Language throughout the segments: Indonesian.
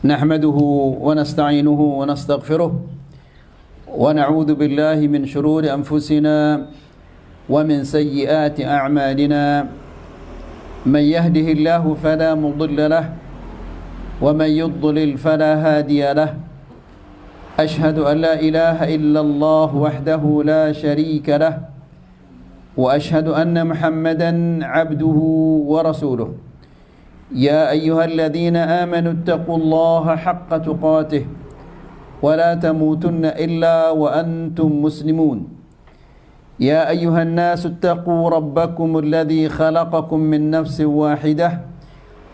نحمده ونستعينه ونستغفره ونعوذ بالله من شرور أنفسنا ومن سيئات أعمالنا من يهده الله فلا مضل له ومن يضلل فلا هادي له أشهد أن لا إله إلا الله وحده لا شريك له وأشهد أن محمدا عبده ورسوله يا أيها الذين آمنوا اتقوا الله حق تقاته ولا تموتن إلا وأنتم مسلمون يا أيها الناس اتقوا ربكم الذي خلقكم من نفس واحدة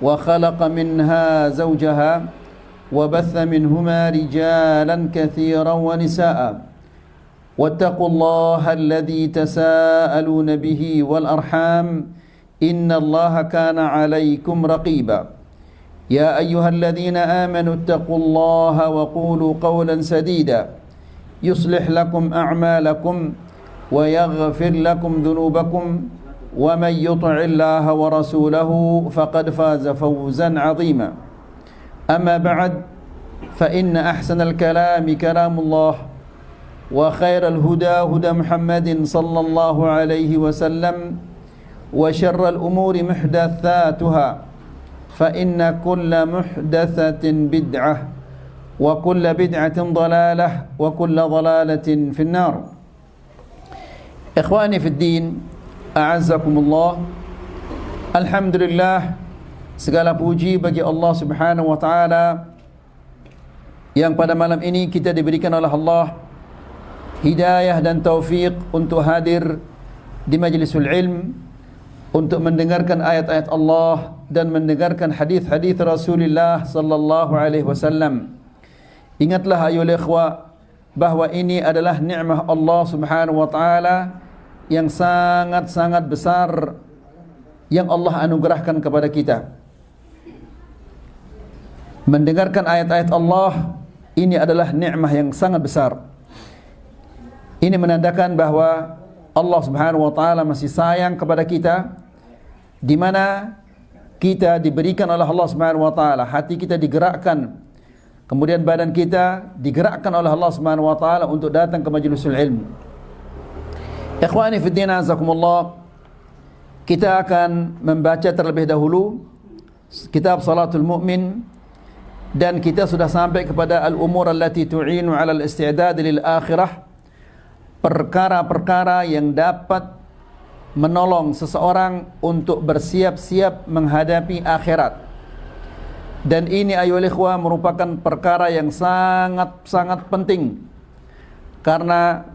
وخلق منها زوجها وبث منهما رجالا كثيرا ونساء واتقوا الله الذي تساءلون به والأرحام إن الله كان عليكم رقيبا يا أيها الذين آمنوا اتقوا الله وقولوا قولا سديدا يصلح لكم أعمالكم ويغفر لكم ذنوبكم ومن يطع الله ورسوله فقد فاز فوزا عظيما أما بعد فإن أحسن الكلام كلام الله وخير الهدى هدى محمد صلى الله عليه وسلم وشر الأمور محدثاتها فإن كل محدثة بدعة وكل بدعة ضلالة وكل ضلالة في النار. إخواني في الدين أعزكم الله. Alhamdulillah, segala puji bagi Allah Subhanahu wa taala yang pada malam ini kita diberikan oleh Allah hidayah dan taufik untuk hadir di majlisul ilm, untuk mendengarkan ayat-ayat Allah dan mendengarkan hadis-hadis Rasulullah sallallahu alaihi wasallam. Ingatlah ayuhal ikhwa bahawa ini adalah nikmat Allah Subhanahu wa taala yang sangat-sangat besar yang Allah anugerahkan kepada kita. Mendengarkan ayat-ayat Allah ini adalah nikmat yang sangat besar. Ini menandakan bahawa Allah Subhanahu wa taala masih sayang kepada kita, di mana kita diberikan oleh Allah Subhanahu wa taala, hati kita digerakkan, kemudian badan kita digerakkan oleh Allah Subhanahu wa taala untuk datang ke majlisul ilmu. Ikhwani fi din, azakumullah, kita akan membaca terlebih dahulu kitab Salatul Mu'min, dan kita sudah sampai kepada al-umur allati tu'inu 'ala al-isti'dad lil akhirah, perkara-perkara yang dapat menolong seseorang untuk bersiap-siap menghadapi akhirat. Dan ini ayuhal ikhwah merupakan perkara yang sangat-sangat penting, karena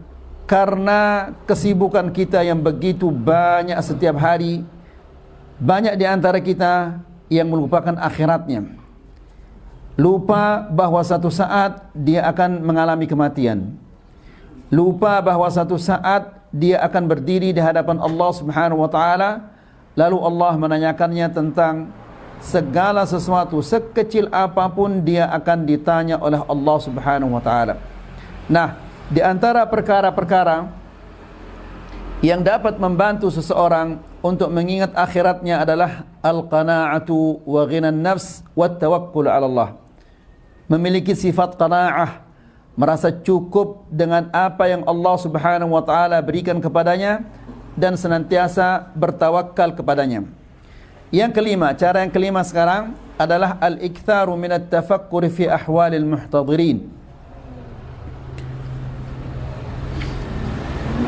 kesibukan kita yang begitu banyak setiap hari, banyak di antara kita yang melupakan akhiratnya, lupa bahawa satu saat dia akan mengalami kematian, lupa bahawa satu saat dia akan berdiri di hadapan Allah Subhanahu wa taala, lalu Allah menanyakannya tentang segala sesuatu, sekecil apapun dia akan ditanya oleh Allah Subhanahu wa taala. Nah, di antara perkara-perkara yang dapat membantu seseorang untuk mengingat akhiratnya adalah al-qana'atu wa ghinan nafs wa tawakkul 'ala Allah. Memiliki sifat qana'ah, merasa cukup dengan apa yang Allah Subhanahu wa taala berikan kepadanya dan senantiasa bertawakal kepadanya. Yang kelima, cara yang kelima sekarang adalah al-iktharu min at-tafakkur fi ahwalil muhtadirin.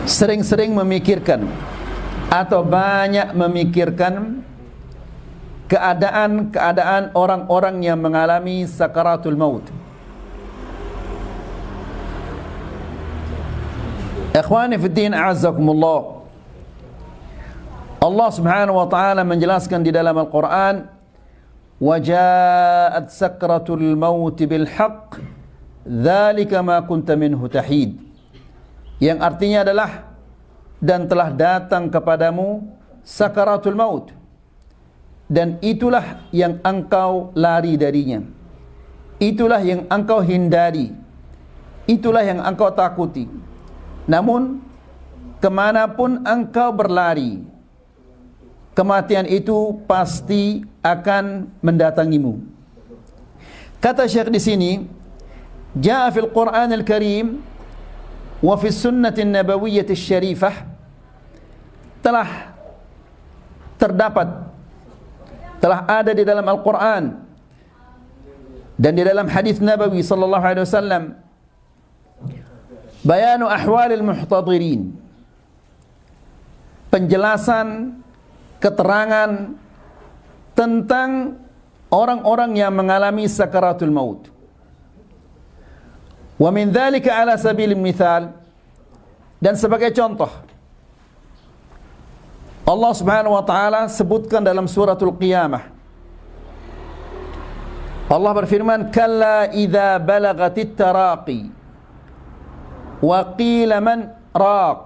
Sering-sering memikirkan atau banyak memikirkan keadaan-keadaan orang-orang yang mengalami sakaratul maut. Ikhwani fi din, a'azzakumullah, Allah Subhanahu wa taala menjelaskan di dalam Al-Quran, wa ja'at sakratul maut bil haqq dzalika ma kunta minhu tahid, yang artinya adalah, dan telah datang kepadamu sakaratul maut, dan itulah yang engkau lari darinya, itulah yang engkau hindari, itulah yang engkau takuti. Namun kemanapun engkau berlari, kematian itu pasti akan mendatangimu. Kata Syekh di sini, jaa fil Qur'an al-Karim wa fi sunnah an-nabawiyyah asy-syarifah, telah terdapat, telah ada di dalam Al-Quran dan di dalam hadis Nabawi sallallahu alaihi wasallam, bayanu ahwalil muhtadirin, penjelasan, keterangan tentang orang-orang yang mengalami sakaratul maut. Wa min dzalika ala sabilil mithal, dan sebagai contoh Allah Subhanahu wa taala sebutkan dalam suratul Qiyamah, Allah berfirman, kalla idza balagatit taraqi wa qila man raq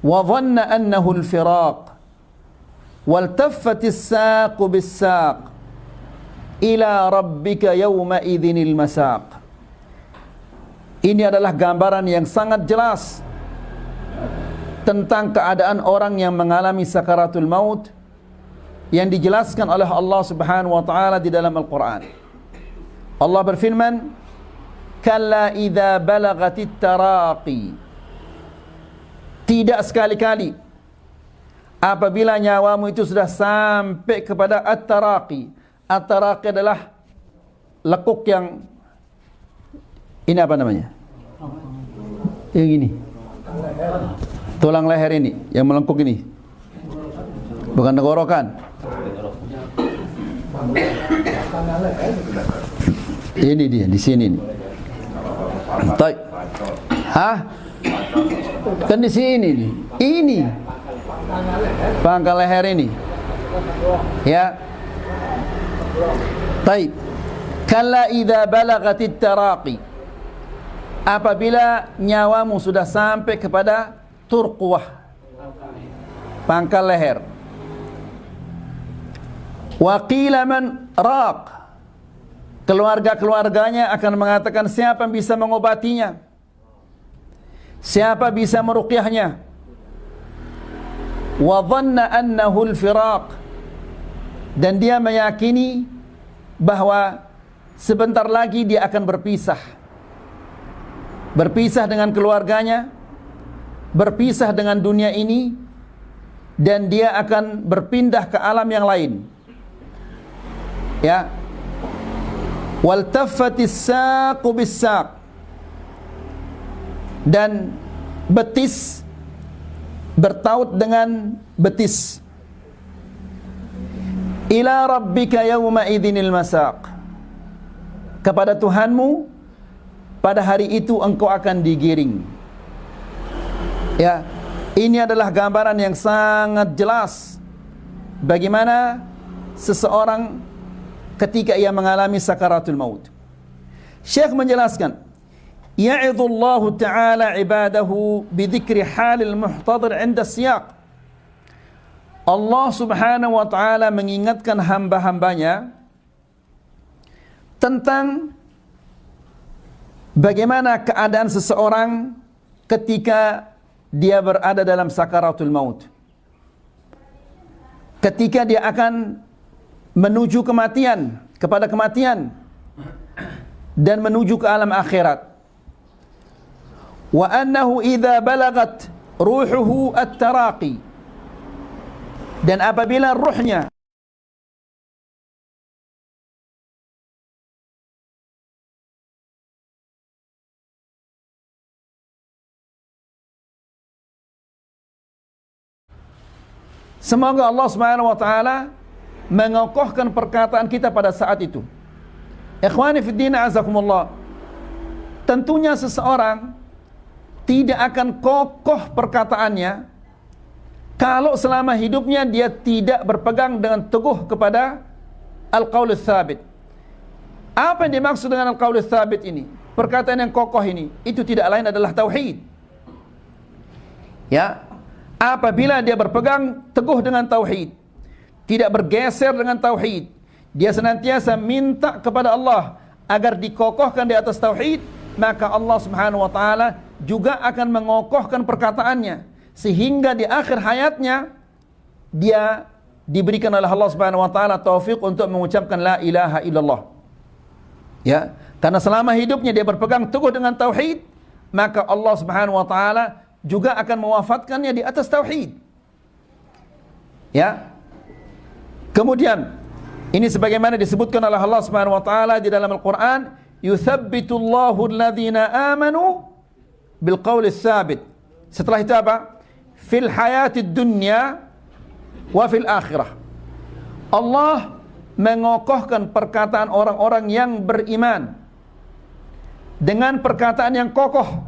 wa dhanna annahu al-firaq waltaffatis saqu bis-saq ila rabbika yawma idzinil masaq. Ini adalah gambaran yang sangat jelas tentang keadaan orang yang mengalami sakaratul maut yang dijelaskan oleh Allah Subhanahu wa taala di dalam Al-Qur'an. Allah berfirman, kalla idza balagatit taraqi, tidak sekali-kali apabila nyawamu itu sudah sampai kepada at-taraqi. At-taraqi adalah lekuk yang ini apa namanya? Yang ini. Tulang leher ini yang melengkung ini. Bukan tenggorokan. Ini dia di sini nih. Baik. Hah? Kan di sini nih. Ini. Pangkal leher ini. Ya. Baik. Kalla idza balagatit taraqi, apabila nyawamu sudah sampai kepada turqwah, pangkal leher. Wa qila man raq, keluarga-keluarganya akan mengatakan, siapa yang bisa mengobatinya, siapa bisa meruqyahnya. Wa dhanna annahu al-firaq, dan dia meyakini bahwa sebentar lagi dia akan berpisah. Berpisah dengan keluarganya, berpisah dengan dunia ini, dan dia akan berpindah ke alam yang lain. Ya. Waltaffatis saqu bis-saq, dan betis bertaut dengan betis. Ila rabbika yawma idzinil masaq, kepada Tuhanmu pada hari itu engkau akan digiring. Ya, ini adalah gambaran yang sangat jelas bagaimana seseorang ketika ia mengalami sakaratul maut. Syekh menjelaskan, ya'idullahu ta'ala ibadahu bidzikri halil muhtadir 'inda siyaq. Allah Subhanahu wa taala mengingatkan hamba-hambanya tentang bagaimana keadaan seseorang ketika dia berada dalam sakaratul maut, ketika dia akan menuju kematian, kepada kematian, dan menuju ke alam akhirat. Wa annahu idza balagat ruhuhu at-taraqi, dan apabila ruhnya semoga Allah Subhanahu wa taala mengokohkan perkataan kita pada saat itu. Ikhwani fi din, azakumullah. Tentunya seseorang tidak akan kokoh perkataannya kalau selama hidupnya dia tidak berpegang dengan teguh kepada al-qaulus tsabit. Apa yang dimaksud dengan al-qaulus tsabit ini? Perkataan yang kokoh ini, itu tidak lain adalah tauhid. Ya, apabila dia berpegang teguh dengan tauhid, tidak bergeser dengan tauhid, dia senantiasa minta kepada Allah agar dikokohkan di atas tauhid, maka Allah Subhanahu wa taala juga akan mengokohkan perkataannya, sehingga di akhir hayatnya dia diberikan oleh Allah Subhanahu wa taala taufik untuk mengucapkan la ilaha illallah. Ya, karena selama hidupnya dia berpegang teguh dengan tauhid, maka Allah Subhanahu wa taala juga akan mewafatkannya di atas tauhid. Ya. Kemudian ini sebagaimana disebutkan oleh Allah Subhanahu wa taala di dalam Al-Qur'an, yuthabbitullahu alladhina amanu bil qawli tsabit. Setelah itu apa? Fil hayatid dunya wa fil akhirah. Allah mengokohkan perkataan orang-orang yang beriman dengan perkataan yang kokoh.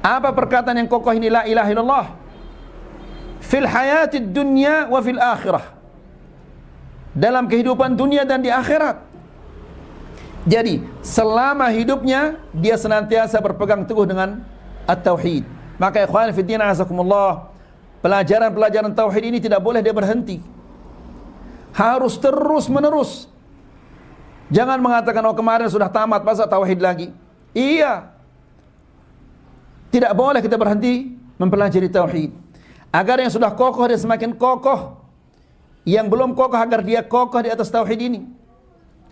Apa perkataan yang kokoh ini? La ilaha illallah. Fil hayatid dunya wa fil akhirah. Dalam kehidupan dunia dan di akhirat. Jadi selama hidupnya dia senantiasa berpegang teguh dengan at-tauhid. Maka ikhwan fillah azakumullah, pelajaran-pelajaran tauhid ini tidak boleh dia berhenti. Harus terus menerus. Jangan mengatakan oh kemarin sudah tamat masa tauhid lagi. Iya. Tidak boleh kita berhenti mempelajari tauhid. Agar yang sudah kokoh dia semakin kokoh. Yang belum kokoh agar dia kokoh di atas tauhid ini.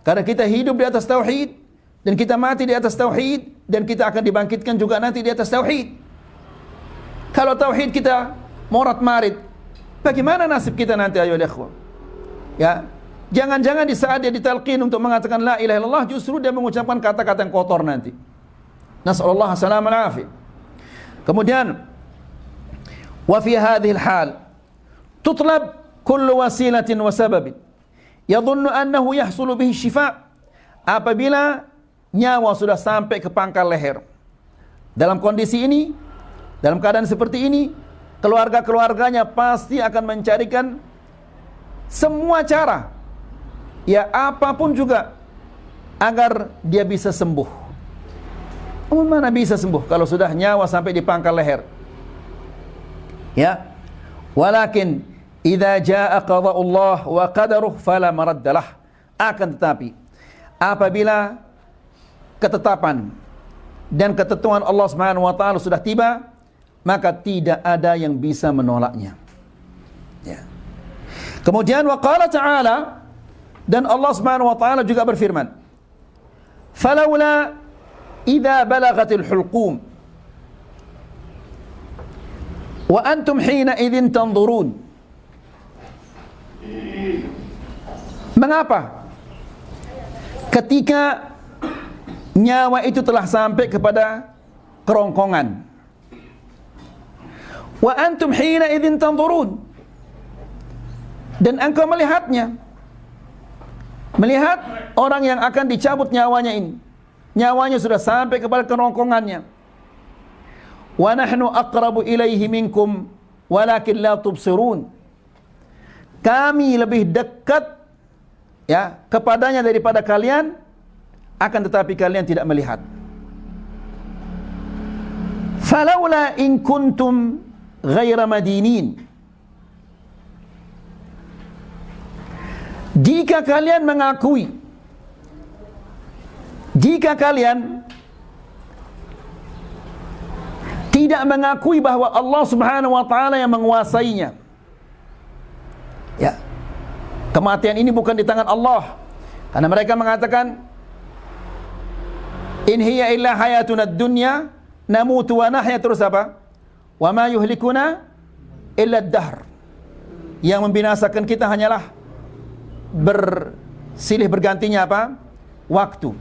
Karena kita hidup di atas tauhid dan kita mati di atas tauhid dan kita akan dibangkitkan juga nanti di atas tauhid. Kalau tauhid kita morat-marit, bagaimana nasib kita nanti ayo ikhwan? Ya, jangan-jangan di saat dia ditalqin untuk mengatakan la ilaha illallah justru dia mengucapkan kata-kata yang kotor nanti. Nasallallahu alaihi wasallam. Kemudian wa fi hadhihi al-hal tutlab kullu wasilatin wa sababin yadhunnu annahu yahsulu bihi syifa. Apabila nyawa sudah sampai ke pangkal leher, dalam kondisi ini, dalam keadaan seperti ini, keluarga-keluarganya pasti akan mencarikan semua cara, ya apapun juga, agar dia bisa sembuh. Mana bisa sembuh kalau sudah nyawa sampai di pangkal leher? Ya, walakin idza jaa qada'ullah wa qadaruh fala maraddalah. Akan tetapi apabila ketetapan dan ketentuan Allah Subhanahu wa taala sudah tiba, maka tidak ada yang bisa menolaknya. Ya. Kemudian wa qala ta'ala, dan Allah Subhanahu wa taala juga berfirman, "Falaula idza balagatil hulqum wa antum hina idzin tanzurun." Mengapa ketika nyawa itu telah sampai kepada kerongkongan, wa antum hina idzin tanzurun, dan engkau melihatnya, melihat orang yang akan dicabut nyawanya ini, nyawanya sudah sampai kepada kerongkongannya. Wa nahnu aqrabu ilaihi minkum walakin la tubsirun. Kami lebih dekat ya kepadanya daripada kalian, akan tetapi kalian tidak melihat. Falaula in kuntum ghaira madinin. Jika kalian mengakui, jika kalian tidak mengakui bahwa Allah Subhanahu wa taala yang menguasainya, ya, kematian ini bukan di tangan Allah. Karena mereka mengatakan in hiya illa hayatuna dunya namutu wa nahya, terus apa? Wa ma yuhlikuna illa ad-dahr. Yang membinasakan kita hanyalah bersilih bergantinya apa? Waktu.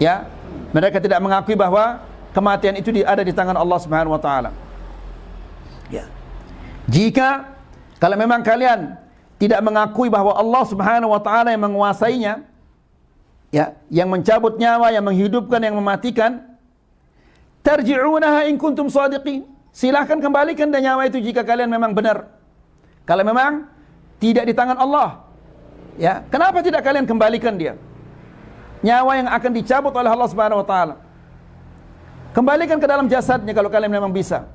Ya, mereka tidak mengakui bahwa kematian itu ada di tangan Allah Subhanahu wa taala. Ya. Jika kalau memang kalian tidak mengakui bahwa Allah Subhanahu wa taala yang menguasainya, ya, yang mencabut nyawa, yang menghidupkan, yang mematikan, tarji'unaha in kuntum shadiqin. Silahkan kembalikan dan nyawa itu jika kalian memang benar. Kalau memang tidak di tangan Allah, ya, kenapa tidak kalian kembalikan dia? Nyawa yang akan dicabut oleh Allah Subhanahu wa taala, kembalikan ke dalam jasadnya kalau kalian memang bisa.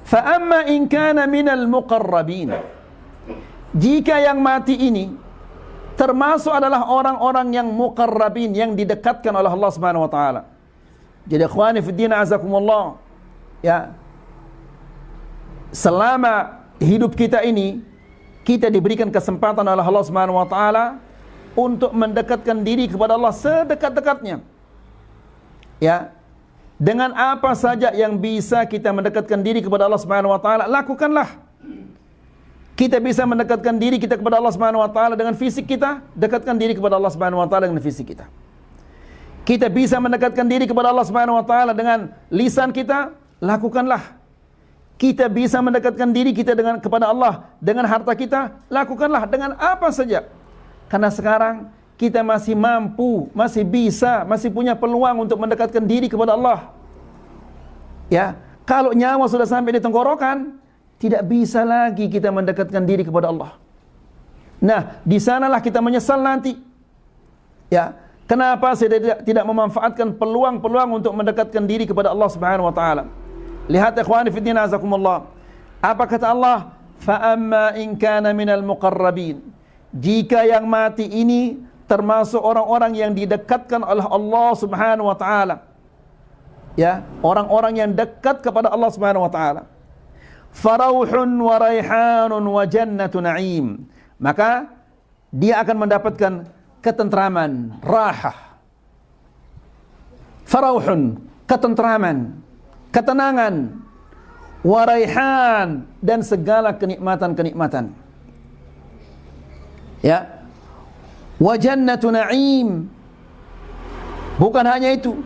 Fa amma in kana minal muqarrabin. Jika yang mati ini termasuk adalah orang-orang yang muqarrabin, yang didekatkan oleh Allah Subhanahu wa taala. Jadi ikhwani fi din azakumullah, ya, selama hidup kita ini kita diberikan kesempatan oleh Allah Subhanahu wa taala untuk mendekatkan diri kepada Allah sedekat-dekatnya. Ya. Dengan apa saja yang bisa kita mendekatkan diri kepada Allah Subhanahu wa taala, lakukanlah. Kita bisa mendekatkan diri kita kepada Allah Subhanahu wa taala dengan fisik kita, dekatkan diri kepada Allah Subhanahu wa taala dengan fisik kita. Kita bisa mendekatkan diri kepada Allah Subhanahu wa taala dengan lisan kita, lakukanlah. Kita bisa mendekatkan diri kita kepada Allah dengan harta kita, lakukanlah dengan apa saja. Karena sekarang kita masih mampu, masih bisa, masih punya peluang untuk mendekatkan diri kepada Allah. Ya, kalau nyawa sudah sampai di tenggorokan, tidak bisa lagi kita mendekatkan diri kepada Allah. Nah, di sanalah kita menyesal nanti. Ya, kenapa saya tidak memanfaatkan peluang-peluang untuk mendekatkan diri kepada Allah Subhanahu wa taala? Lihat ikhwani fi din azakumullah. Apa kata Allah? Fa amma in kana minal muqarrabin. Jika yang mati ini termasuk orang-orang yang didekatkan oleh Allah Subhanahu wa taala. Ya, orang-orang yang dekat kepada Allah Subhanahu wa taala. Farauhun wa raihanun wa jannatu na'im. Maka dia akan mendapatkan ketentraman, rahah. Farauhun, ketentraman, ketenangan, wa raihan, dan segala kenikmatan-kenikmatan. Ya. Wa jannatu na'im. Bukan hanya itu.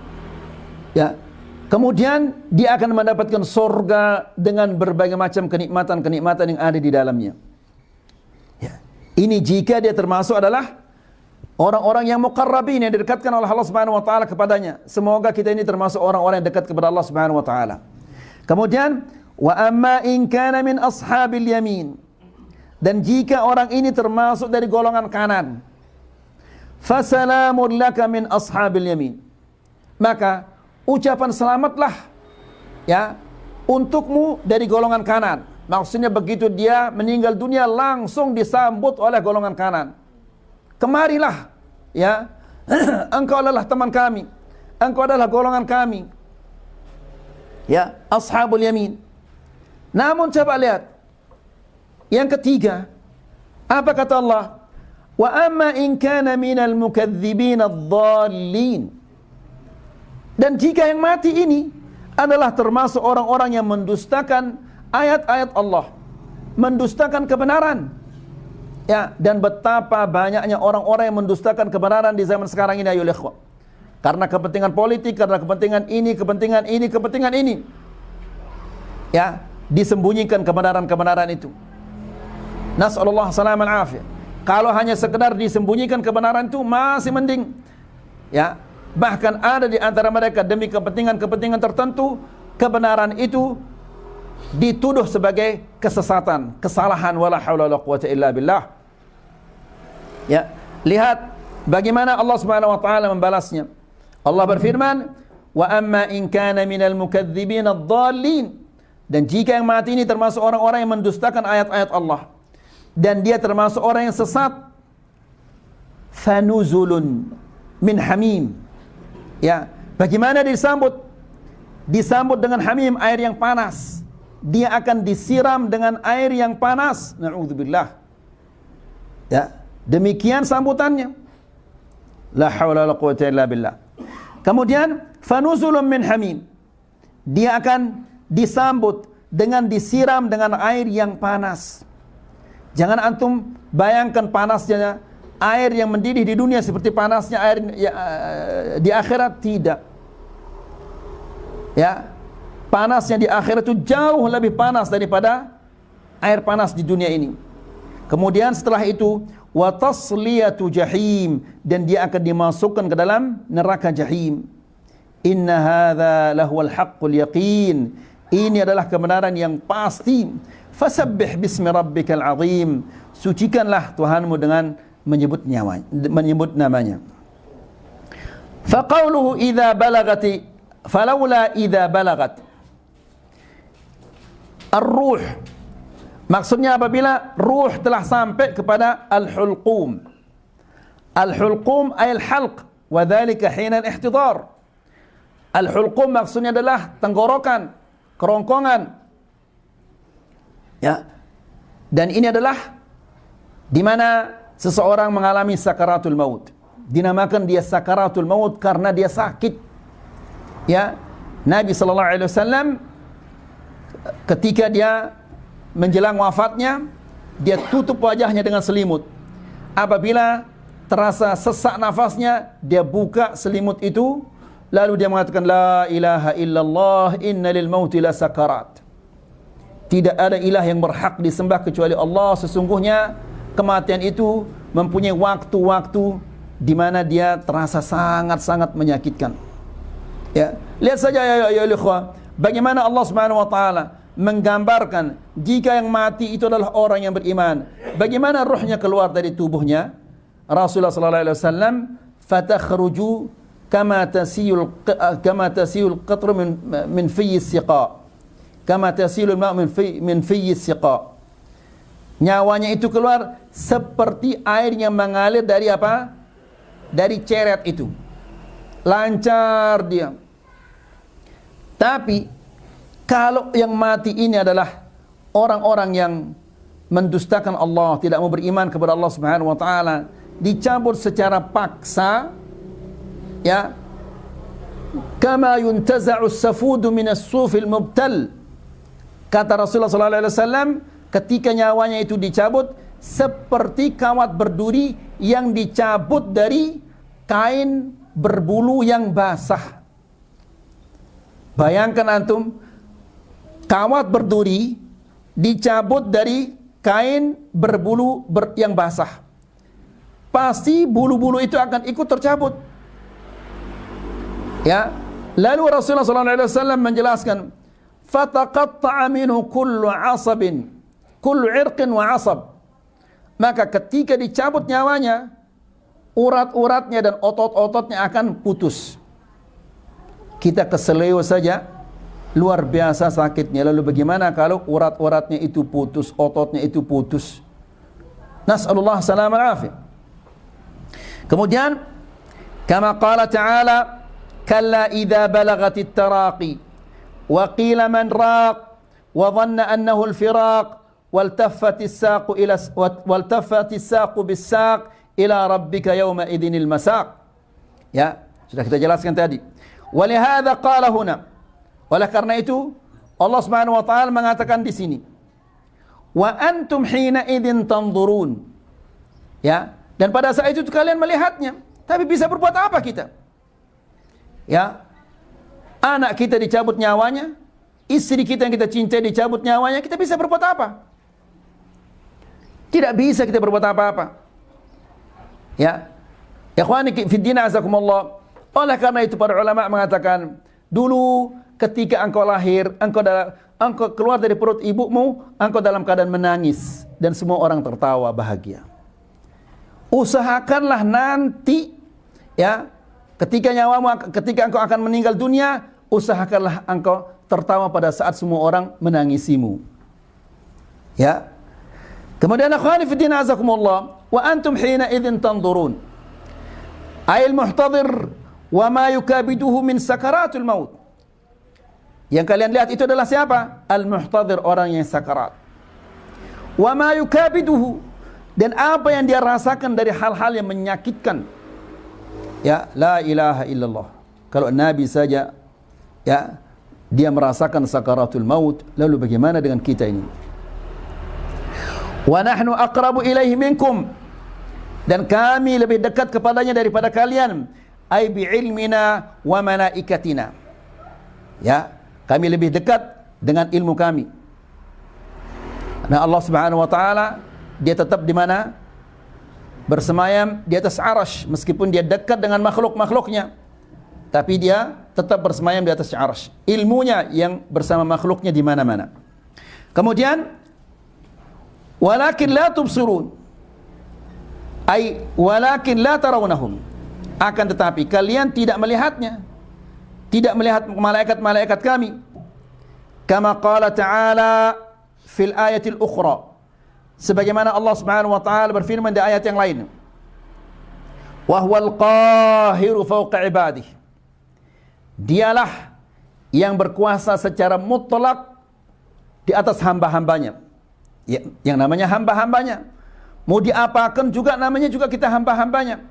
Ya. Kemudian dia akan mendapatkan surga dengan berbagai macam kenikmatan-kenikmatan yang ada di dalamnya. Ya. Ini jika dia termasuk adalah orang-orang yang muqarrabin, yang didekatkan oleh Allah Subhanahu wa taala kepadanya. Semoga kita ini termasuk orang-orang yang dekat kepada Allah Subhanahu wa taala. Kemudian wa amma in kana min ashabil yamin. Dan jika orang ini termasuk dari golongan kanan, fasalamun laka min ashabil yamin. Maka ucapan selamatlah ya untukmu dari golongan kanan. Maksudnya begitu dia meninggal dunia langsung disambut oleh golongan kanan. Kemarilah ya. Engkau adalah teman kami. Engkau adalah golongan kami. Ya, ashabul yamin. Namun coba lihat yang ketiga, apa kata Allah? Wa amma in kana minal mukadzibin adh-dhallin. Dan jika yang mati ini adalah termasuk orang-orang yang mendustakan ayat-ayat Allah, mendustakan kebenaran. Ya, dan betapa banyaknya orang-orang yang mendustakan kebenaran di zaman sekarang ini ayolah ikhwah. Karena kepentingan politik, karena kepentingan ini, kepentingan ini. Ya, disembunyikan kebenaran-kebenaran itu. Nas'alullah salam al-afiyah. Kalau hanya sekedar disembunyikan kebenaran itu masih mending. Ya, bahkan ada di antara mereka demi kepentingan-kepentingan tertentu, kebenaran itu dituduh sebagai kesesatan, kesalahan, wala haula wala quwwata illa billah. Ya, lihat bagaimana Allah Subhanahu wa taala membalasnya. Allah berfirman, "Wa amma in kana minal mukadzibin adh-dhallin." Dan jika yang mati ini termasuk orang-orang yang mendustakan ayat-ayat Allah dan dia termasuk orang yang sesat, fanuzulun min hamim. Ya, bagaimana disambut? Disambut dengan hamim, air yang panas. Dia akan disiram dengan air yang panas. Na'udzubillah. Ya, demikian sambutannya. La haula wala quwwata illa billah. Kemudian fanuzulun min hamim. Dia akan disambut dengan disiram dengan air yang panas. Jangan antum bayangkan panasnya air yang mendidih di dunia seperti panasnya air di akhirat, tidak. Ya, panasnya di akhirat itu jauh lebih panas daripada air panas di dunia ini. Kemudian setelah itu wa tasliyatu jahim, dan dia akan dimasukkan ke dalam neraka jahim. Inna hadza lahuwal haqqul yaqin. Ini adalah kebenaran yang pasti. Fasabbih bismi rabbikal azim. Sucikanlah Tuhanmu dengan menyebut namanya. Faqauluhu idza balagati falawla idza balagat ar-ruh. Maksudnya apabila ruh telah sampai kepada al-hulqum. Al-hulqum ay al-halq, wa dzalika hina al-ihtidar. Al-hulqum maksudnya adalah tenggorokan, kerongkongan. Ya. Dan ini adalah di mana seseorang mengalami sakaratul maut. Dinamakan dia sakaratul maut karena dia sakit. Ya, Nabi sallallahu alaihi wasallam ketika dia menjelang wafatnya, dia tutup wajahnya dengan selimut. Apabila terasa sesak nafasnya, dia buka selimut itu, lalu dia mengatakan la ilaha illallah inna lil mauti la sakarat. Tidak ada ilah yang berhak disembah kecuali Allah. Sesungguhnya kematian itu mempunyai waktu-waktu di mana dia terasa sangat-sangat menyakitkan. Ya, lihat saja ya ikhwah, bagaimana Allah Subhanahu wa taala menggambarkan jika yang mati itu adalah orang yang beriman, bagaimana ruhnya keluar dari tubuhnya. Rasulullah sallallahu alaihi wasallam, fatakhruju kama tasiyul qatru min fi siqa, kama tasilul ma' min fi siqa. Nyawanya itu keluar seperti air yang mengalir dari apa? Dari ceret itu. Lancar dia. Tapi kalau yang mati ini adalah orang-orang yang mendustakan Allah, tidak mau beriman kepada Allah Subhanahu wa taala, dicabut secara paksa, ya, kama yuntaza'u as-safudu min as-sufil mubtal. Kata Rasulullah sallallahu alaihi wasallam, ketika nyawanya itu dicabut seperti kawat berduri yang dicabut dari kain berbulu yang basah. Bayangkan antum, kawat berduri dicabut dari kain berbulu yang basah. Pasti bulu-bulu itu akan ikut tercabut. Ya, lalu Rasulullah SAW menjelaskan, fataqatta'a minhu kullu 'asabin, kullu 'irqin wa 'asab. Maka ketika dicabut nyawanya, urat-uratnya dan otot-ototnya akan putus. Kita keseleo saja luar biasa sakitnya. Lalu bagaimana kalau urat-uratnya itu putus, ototnya itu putus? Nas'alullah salam al-afiyah. Kemudian kama qala ta'ala, kalla idza balagatit taraqi wa qila man raq wa dhanna annahu al-firaq waltaffatis saqu ila waltaffatis saqu bis-saq ila rabbika yawma idzinil masaq. Ya, sudah kita jelaskan tadi. Walihada qala huna. Oleh karena itu Allah Subhanahu wa taala mengatakan di sini, wa antum hina idzin tanzurun. Ya, dan pada saat itu kalian melihatnya, tapi bisa berbuat apa kita? Ya, anak kita dicabut nyawanya, istri kita yang kita cintai dicabut nyawanya, kita bisa berbuat apa? Tidak bisa kita berbuat apa-apa. Ya, ikhwani fi din azakumullah. Oleh karena itu para ulama mengatakan, dulu ketika engkau lahir, engkau keluar dari perut ibumu, engkau dalam keadaan menangis dan semua orang tertawa bahagia. Usahakanlah nanti, ya, ketika engkau akan meninggal dunia, usahakanlah engkau tertawa pada saat semua orang menangisimu. Ya. Kemudian akhwani fi din azakumullah, wa antum hina idzin tanzurun. Ayil muhtadir wa ma yukabiduhu min sakaratul maut. Yang kalian lihat itu adalah siapa? Al-muhtadir, orang yang sakarat. Wa ma yukabiduhu, dan apa yang dia rasakan dari hal-hal yang menyakitkan. Ya, la ilaha illallah. Kalau Nabi saja, ya, dia merasakan sakaratul maut, lalu bagaimana dengan kita ini? Wa nahnu aqrabu ilaihi minkum, dan kami lebih dekat kepadanya daripada kalian. Ai bi ilmina wa malaikatina. Ya, kami lebih dekat dengan ilmu kami. Nah, Allah Subhanahu wa taala dia tetap di mana? Bersemayam di atas arasy, meskipun dia dekat dengan makhluk-makhluknya, tapi dia tetap bersemayam di atas arasy. Ilmunya yang bersama makhluknya di mana-mana. Kemudian walakin la tubsirun, ai walakin la tarawnahum, akan tetapi kalian tidak melihatnya, tidak melihat malaikat-malaikat kami. Kama qala ta'ala fil ayatil ukhra, sebagaimana Allah Subhanahu wa taala berfirman di ayat yang lain, wa huwal qahiru fawqa ibadihi, dialah yang berkuasa secara mutlak di atas hamba-hambanya. Ya, yang namanya hamba-hambanya, mau diapakan juga namanya juga kita hamba-hambanya.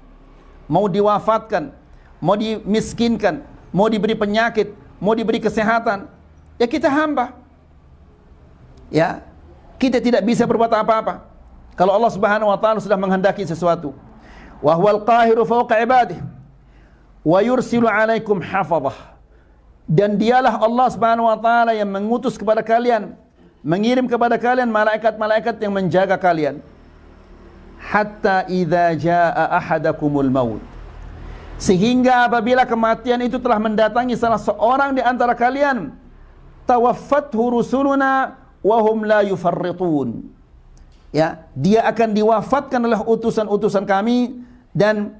Mau diwafatkan, mau dimiskinkan, mau diberi penyakit, mau diberi kesehatan, ya kita hamba. Ya, kita tidak bisa berbuat apa-apa kalau Allah Subhanahu wa taala sudah menghendaki sesuatu. Wa huwal qahiru fawqa ibadihi wa yursilu 'alaikum hafadhah. Dan dialah Allah Subhanahu wa taala yang mengutus kepada kalian, mengirim kepada kalian malaikat-malaikat yang menjaga kalian. Hatta idza jaa ahadakumul maut. Sehingga apabila kematian itu telah mendatangi salah seorang di antara kalian, tawaffathu rusuluna wa hum la yufarritun. Ya, dia akan diwafatkan oleh utusan-utusan kami dan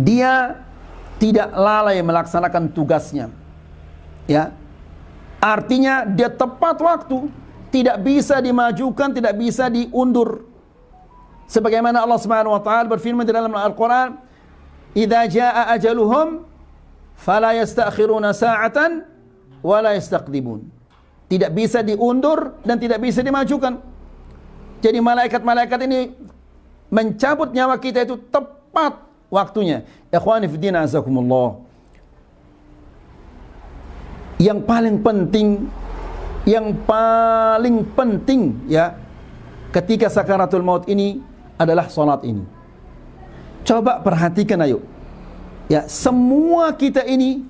dia tidak lalai melaksanakan tugasnya. Ya. Artinya dia tepat waktu, tidak bisa dimajukan, tidak bisa diundur. Sebagaimana Allah Subhanahu wa taala berfirman di dalam Al-Qur'an, "Idza jaa ajaluhum fala yastakhiruna sa'atan wa la yastaqdimun." Tidak bisa diundur dan tidak bisa dimajukan. Jadi malaikat-malaikat ini mencabut nyawa kita itu tepat waktunya. Ikhwani fi din azakumullah. Yang paling penting ya ketika sakaratul maut ini adalah salat ini. Coba perhatikan ayo. Ya, semua kita ini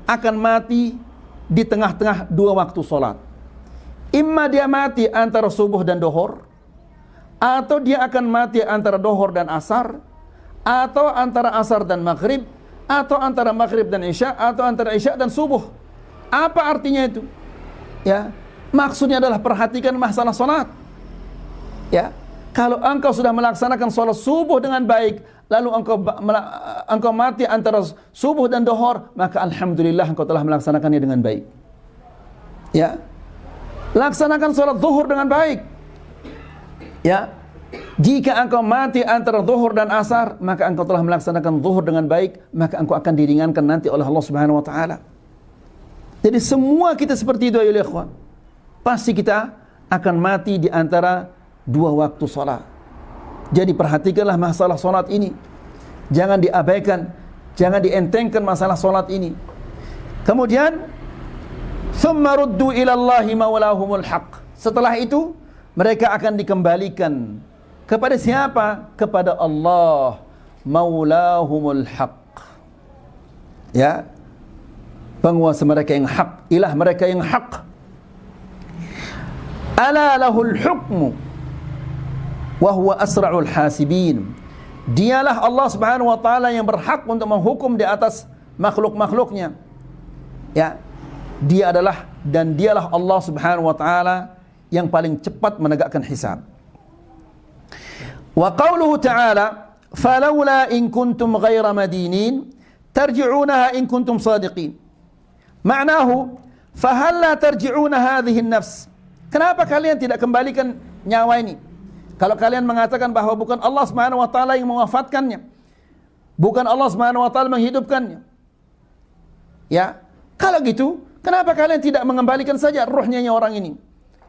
akan mati di tengah-tengah dua waktu salat. Imma dia mati antara subuh dan dohor, atau dia akan mati antara dohor dan asar, atau antara asar dan maghrib, atau antara maghrib dan isya, atau antara isya dan subuh. Apa artinya itu? Ya, maksudnya adalah perhatikan masalah salat. Ya, kalau engkau sudah melaksanakan salat subuh dengan baik, lalu engkau mati antara subuh dan dohor, maka alhamdulillah engkau telah melaksanakannya dengan baik. Ya, laksanakan salat zuhur dengan baik. Ya, jika engkau mati antara zuhur dan asar, maka engkau telah melaksanakan zuhur dengan baik, maka engkau akan diringankan nanti oleh Allah Subhanahu wa taala. Jadi semua kita seperti itu ya ikhwan. Pasti kita akan mati di antara dua waktu salat. Jadi perhatikanlah masalah salat ini. Jangan diabaikan, jangan dientengkan masalah salat ini. Kemudian thumma ruddu ila Allahi maulahumul haq. Setelah itu mereka akan dikembalikan kepada siapa? Kepada Allah maulahumul haq. Ya, penguasa mereka yang hak, ilah mereka yang hak. Ala lahul hukmu wa huwa asra'ul hasibin. Dialah Allah Subhanahu wa taala yang berhak untuk menghukum di atas makhluk-makhluknya. Ya, dia adalah dan dialah Allah Subhanahu wa taala yang paling cepat menegakkan hisab. Wa qauluhu ta'ala, "Falawla in kuntum ghaira madinin tarji'unaha in kuntum sadiqin." Ma'nahu, "Fahalla tarji'una hadhihi an-nafs." Kenapa kalian tidak kembalikan nyawa ini? Kalau kalian mengatakan bahwa bukan Allah Subhanahu wa taala yang mewafatkannya, bukan Allah Subhanahu wa taala menghidupkannya. Ya, kalau gitu, kenapa kalian tidak mengembalikan saja ruhnya orang ini?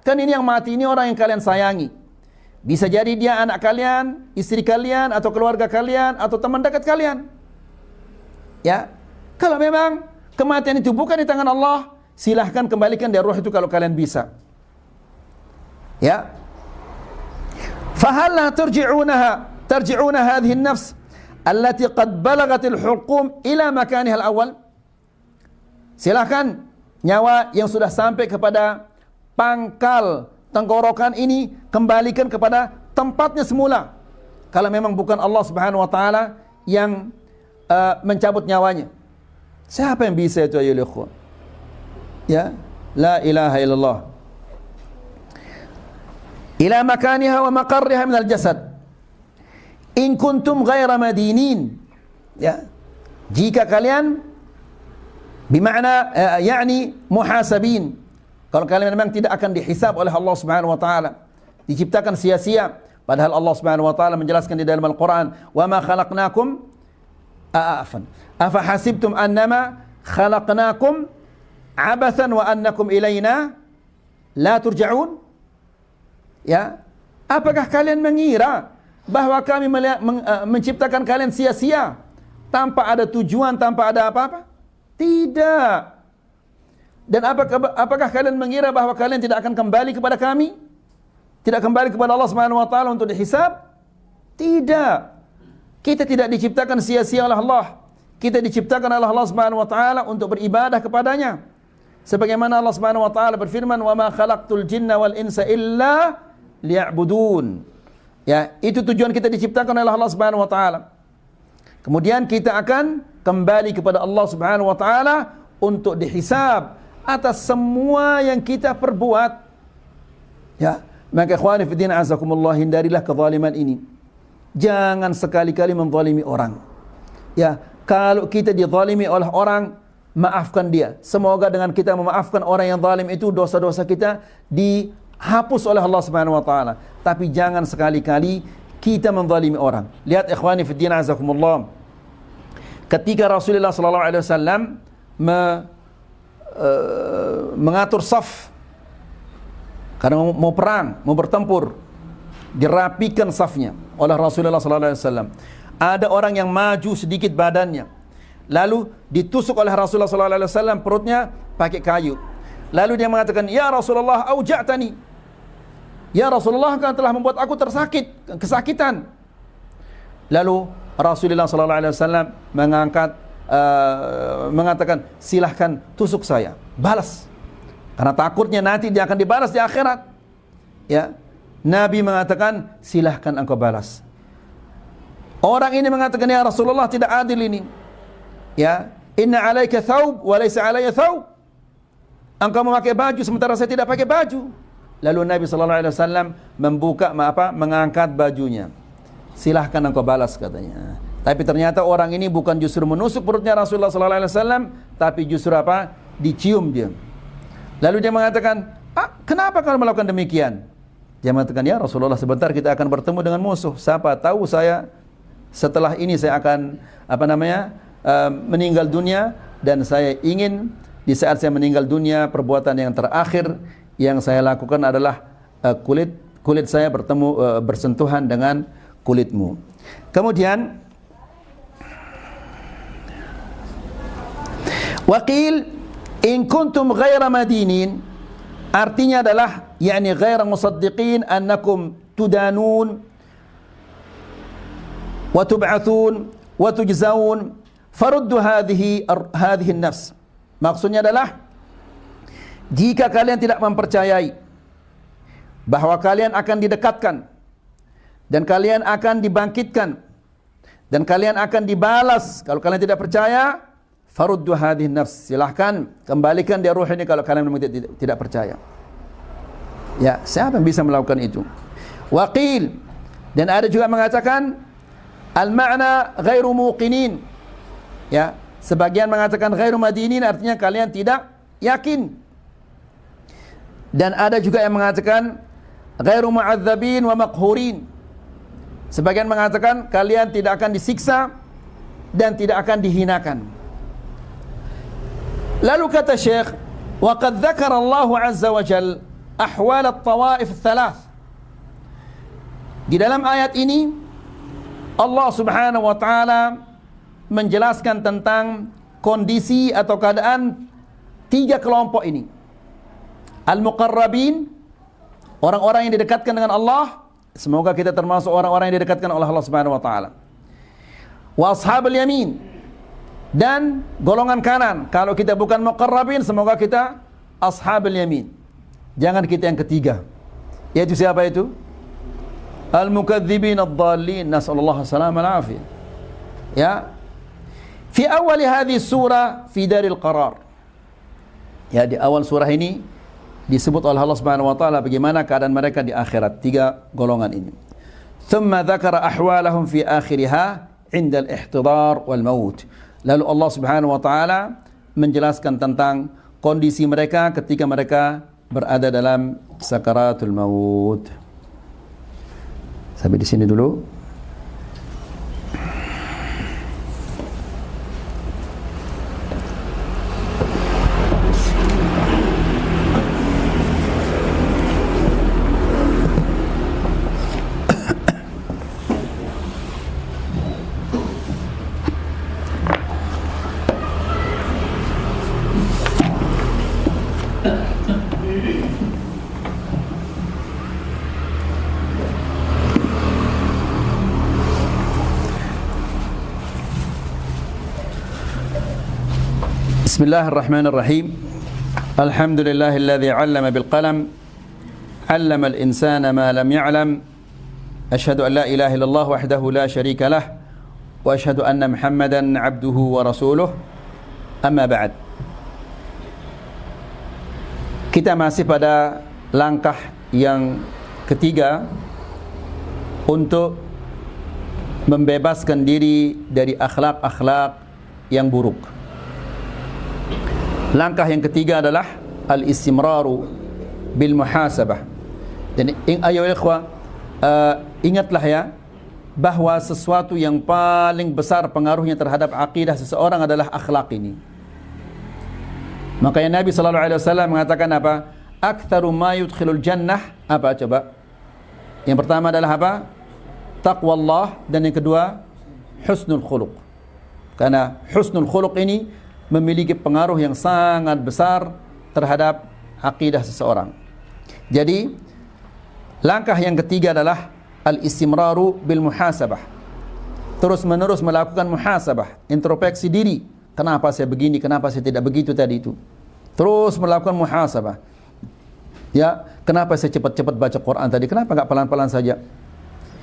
Kan ini yang mati ini orang yang kalian sayangi. Bisa jadi dia anak kalian, istri kalian, atau keluarga kalian, atau teman dekat kalian. Ya, kalau memang kematian itu bukan di tangan Allah, silahkan kembalikan dia ruh itu kalau kalian bisa. Ya, fahalla tarji'una hadhihi an-nafs allati qad balaghat al-hukum ila makaniha al-awwal. Silakan nyawa yang sudah sampai kepada pangkal tenggorokan ini kembalikan kepada tempatnya semula. Kalau memang bukan Allah Subhanahu wa taala yang mencabut nyawanya. Siapa yang bisa itu ayo ikhwan? Ya, la ilaha illallah. Ila makaniha wa maqarriha min al-jasad. In kuntum ghaira madinin. Ya. Jika kalian bermakna yakni muhasabin. Kalau kalian memang tidak akan dihisab oleh Allah Subhanahu wa taala, diciptakan sia-sia, padahal Allah Subhanahu wa taala menjelaskan di dalam Al-Qur'an, "Wa ma khalaqnakum afa hasibtum annama khalaqnakum abathan wa annakum ilaina la turja'un." Ya, Apakah kalian mengira bahwa kami menciptakan kalian sia-sia, tanpa ada tujuan, tanpa ada apa-apa? Tidak. Dan apakah kalian mengira bahwa kalian tidak akan kembali kepada kami? Tidak kembali kepada Allah Subhanahu wa taala untuk dihisab? Tidak. Kita tidak diciptakan sia-sia oleh Allah. Kita diciptakan oleh Allah Subhanahu wa taala untuk beribadah kepadanya. Sebagaimana Allah Subhanahu wa taala berfirman, "Wa ma khalaqtul jinna wal insa illa liya'budun." Ya, itu tujuan kita diciptakan oleh Allah Subhanahu wa taala. Kemudian kita akan kembali kepada Allah Subhanahu wa taala untuk dihisab atas semua yang kita perbuat. Ya, maka ikhwani fi din azakumullah, hindarilah kezaliman ini. Jangan sekali-kali menzalimi orang. Ya, kalau kita dizalimi oleh orang, maafkan dia. Semoga dengan kita memaafkan orang yang zalim itu, dosa-dosa kita dihapus oleh Allah Subhanahu wa taala. Tapi jangan sekali-kali kita menzalimi orang. Lihat ikhwani fi din azakumullah, ketika Rasulullah sallallahu alaihi wasallam mengatur saf karena mau perang, mau bertempur, dirapikan safnya oleh Rasulullah sallallahu alaihi wasallam. Ada orang yang maju sedikit badannya, lalu ditusuk oleh Rasulullah sallallahu alaihi wasallam perutnya pakai kayu. Lalu dia mengatakan, "Ya Rasulullah, auja'tani." Ya Rasulullah, engkau telah membuat aku kesakitan. Lalu Rasulullah sallallahu alaihi wasallam mengatakan, "Silahkan tusuk saya, balas." Karena takutnya nanti dia akan dibalas di akhirat. Ya. Nabi mengatakan, "Silahkan engkau balas." Orang ini mengatakan, "Ya Rasulullah, tidak adil ini. Ya, inna alaika thawb wa laysa alayya thawb." Engkau memakai baju sementara saya tidak pakai baju. Lalu Nabi sallallahu alaihi wasallam mengangkat bajunya. "Silahkan engkau balas," katanya. Tapi ternyata orang ini bukan justru menusuk perutnya Rasulullah sallallahu alaihi wasallam, tapi justru dicium dia. Lalu dia mengatakan, "Kenapa kau melakukan demikian?" Dia mengatakan, "Ya Rasulullah, sebentar kita akan bertemu dengan musuh. Siapa tahu saya setelah ini saya akan meninggal dunia, dan saya ingin di saat saya meninggal dunia, perbuatan yang terakhir yang saya lakukan adalah kulit saya bersentuhan dengan kulitmu." Kemudian waqil in kuntum ghaira madinin, artinya adalah yakni ghaira musaddiqin annakum tudanun wa tub'atsun wa tujzaun faruddu hadhihi an-nafs. Maksudnya adalah, jika kalian tidak mempercayai bahwa kalian akan didekatkan dan kalian akan dibangkitkan dan kalian akan dibalas, kalau kalian tidak percaya, faruddu hadhihi nafs, silahkan kembalikan dia ruh ini kalau kalian memang tidak percaya. Ya, siapa yang bisa melakukan itu? Waqil, dan ada juga mengatakan al-ma'na ghairu muqinin. Ya, sebagian mengatakan ghairu madinin, artinya kalian tidak yakin. Dan ada juga yang mengatakan ghairu mu'adzabin wa maqhurin. Sebagian mengatakan kalian tidak akan disiksa dan tidak akan dihinakan. Lalu kata Syekh, wa qad dzakara Allah azza wa jalla ahwal at-tawaif ats-tsalath. Di dalam ayat ini Allah Subhanahu wa taala menjelaskan tentang kondisi atau keadaan tiga kelompok ini. Al-muqarrabin, orang-orang yang didekatkan dengan Allah, semoga kita termasuk orang-orang yang didekatkan oleh Allah Subhanahu wa taala. Wa ashabul yamin, dan golongan kanan. Kalau kita bukan muqarrabin, semoga kita ashabul yamin. Jangan kita yang ketiga. Yaitu siapa itu? Al-mukadzibin ad-dallin, nasallallahu alaihi wasallam. Ya. Fi awal hadhihi surah fi daril qarar. Ya, di awal surah ini disebut oleh Allah Subhanahu wa taala bagaimana keadaan mereka di akhirat, tiga golongan ini. Thumma dzakara ahwalahum fi akhiriha 'inda al-ihtidar wal maut. Lalu Allah Subhanahu wa taala menjelaskan tentang kondisi mereka ketika mereka berada dalam sakaratul maut. Sampai di sini dulu. Bismillahirrahmanirrahim. Alhamdulillahilladzi 'allama bil qalam, 'allama al insana ma lam ya'lam. Asyhadu an la ilaha illallah wahdahu la syarika lah wa asyhadu anna Muhammadan 'abduhu wa rasuluh. Amma ba'd. Kita masih pada langkah yang ketiga untuk membebaskan diri dari akhlak-akhlak yang buruk. Langkah yang ketiga adalah al-istimraru bil muhasabah. Dan ayo ikhwah, ingatlah ya bahwa sesuatu yang paling besar pengaruhnya terhadap akidah seseorang adalah akhlak ini. Makanya Nabi sallallahu alaihi wasallam mengatakan apa? Aktsaru ma yudkhilul jannah, apa coba? Yang pertama adalah apa? Taqwallah, dan yang kedua husnul khuluq. Karena husnul khuluq ini memiliki pengaruh yang sangat besar terhadap akidah seseorang. Jadi langkah yang ketiga adalah al-istimraru bil muhasabah. Terus menerus melakukan muhasabah, introspeksi diri. Kenapa saya begini, kenapa saya tidak begitu tadi itu. Terus melakukan muhasabah. Ya, kenapa saya cepat-cepat baca Quran tadi? Kenapa enggak pelan-pelan saja?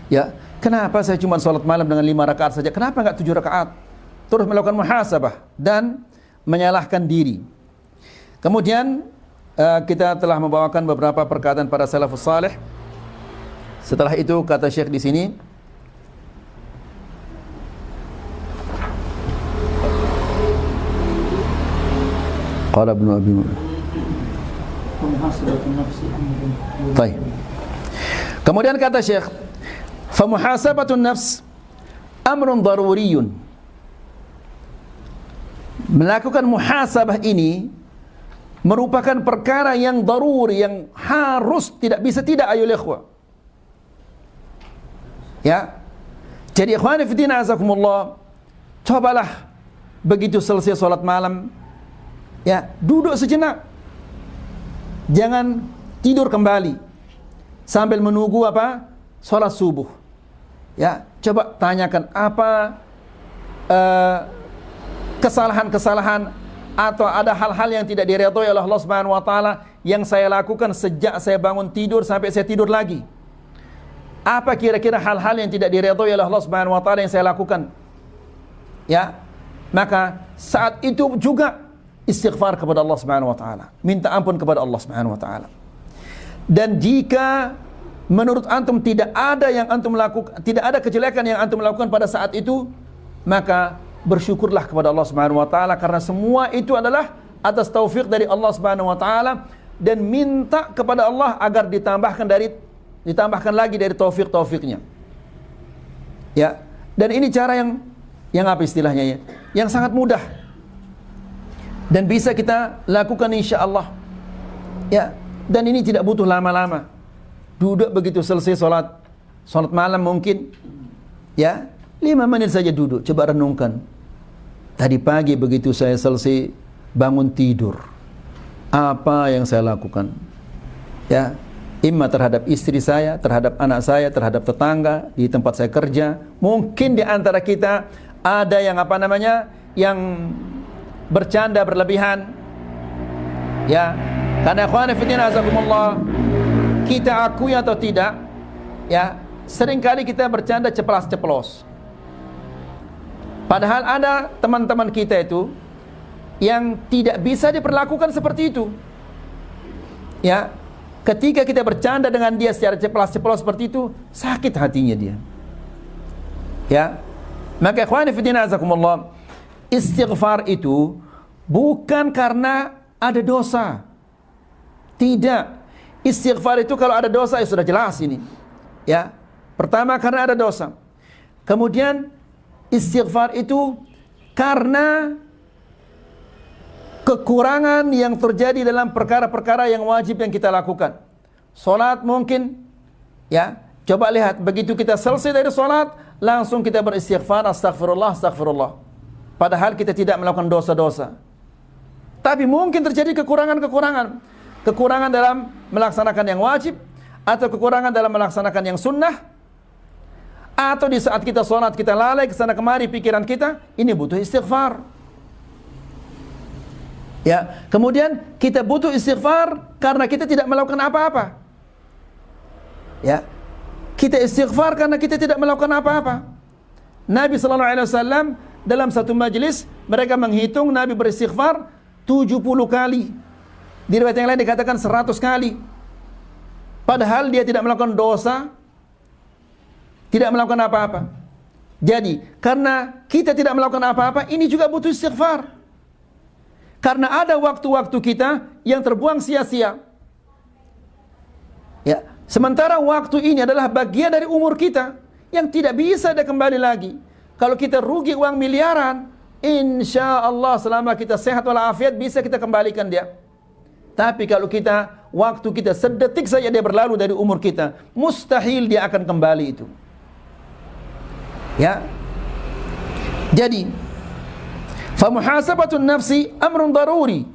Ya, kenapa saya cuma salat malam dengan 5 rakaat saja? Kenapa enggak 7 rakaat? Terus melakukan muhasabah dan menyalahkan diri. Kemudian kita telah membawakan beberapa perkataan para salafus saleh. Setelah itu kata Syekh di sini, qala Ibnu Abi Baik. Kemudian kata Syekh, fa muhasabatun nafs amrun daruriyun. Melakukan muhasabah ini merupakan perkara yang daruri, yang harus, tidak bisa tidak, ayo ikhwah. Ya. Jadi ikhwani fi din azakumullah, cobalah begitu selesai salat malam, ya, duduk sejenak. Jangan tidur kembali sambil menunggu apa? Salat subuh. Ya, coba tanyakan apa kesalahan-kesalahan atau ada hal-hal yang tidak diridhoi oleh Allah Subhanahu wa taala yang saya lakukan sejak saya bangun tidur sampai saya tidur lagi. Apa kira-kira hal-hal yang tidak diridhoi oleh Allah Subhanahu wa taala yang saya lakukan? Ya. Maka saat itu juga istighfar kepada Allah Subhanahu wa taala, minta ampun kepada Allah Subhanahu wa taala. Dan jika menurut antum tidak ada yang antum lakukan, tidak ada kejelekan yang antum lakukan pada saat itu, maka bersyukurlah kepada Allah Subhanahu wa taala, karena semua itu adalah atas taufik dari Allah Subhanahu wa taala, dan minta kepada Allah agar ditambahkan lagi dari taufik-taufiknya. Ya. Dan ini cara yang apa istilahnya ya? Yang sangat mudah. Dan bisa kita lakukan insyaallah. Ya. Dan ini tidak butuh lama-lama. Duduk begitu selesai salat malam mungkin, ya, 5 menit saja duduk, coba renungkan. Tadi pagi begitu saya selesai bangun tidur, apa yang saya lakukan? Ya, imma terhadap istri saya, terhadap anak saya, terhadap tetangga, di tempat saya kerja. Mungkin di antara kita ada yang apa namanya, yang bercanda berlebihan. Ya, karena ikhwani fillah azakumullah, kita akui atau tidak, ya, seringkali kita bercanda ceplas-ceplos. Padahal ada teman-teman kita itu yang tidak bisa diperlakukan seperti itu. Ya, ketika kita bercanda dengan dia secara ceplas-ceplos seperti itu, sakit hatinya dia. Ya, maka ikhwani fi din azakumullah, istighfar itu bukan karena ada dosa. Tidak. Istighfar itu kalau ada dosa, ya sudah jelas ini. Ya, pertama karena ada dosa. Kemudian istighfar itu karena kekurangan yang terjadi dalam perkara-perkara yang wajib yang kita lakukan. Salat mungkin, ya, coba lihat begitu kita selesai dari salat, langsung kita beristighfar, astagfirullah, astagfirullah. Padahal kita tidak melakukan dosa-dosa. Tapi mungkin terjadi kekurangan dalam melaksanakan yang wajib, atau kekurangan dalam melaksanakan yang sunnah, atau di saat kita salat kita lalai kesana kemari pikiran kita, ini butuh istighfar. Ya, kemudian kita butuh istighfar karena kita tidak melakukan apa-apa. Ya, kita istighfar karena kita tidak melakukan apa-apa. Nabi sallallahu alaihi wasallam dalam satu majlis mereka menghitung Nabi beristighfar 70 kali. Di riwayat yang lain dikatakan 100 kali. Padahal dia tidak melakukan dosa, tidak melakukan apa-apa. Jadi, karena kita tidak melakukan apa-apa, ini juga butuh istighfar. Karena ada waktu-waktu kita yang terbuang sia-sia. Ya, sementara waktu ini adalah bagian dari umur kita yang tidak bisa dia kembali lagi. Kalau kita rugi uang miliaran, insya Allah selama kita sehat walafiat bisa kita kembalikan dia. Tapi kalau waktu kita sedetik saja dia berlalu dari umur kita, mustahil dia akan kembali itu. Ya. Jadi, famuhasabatun nafsi amrun daruri.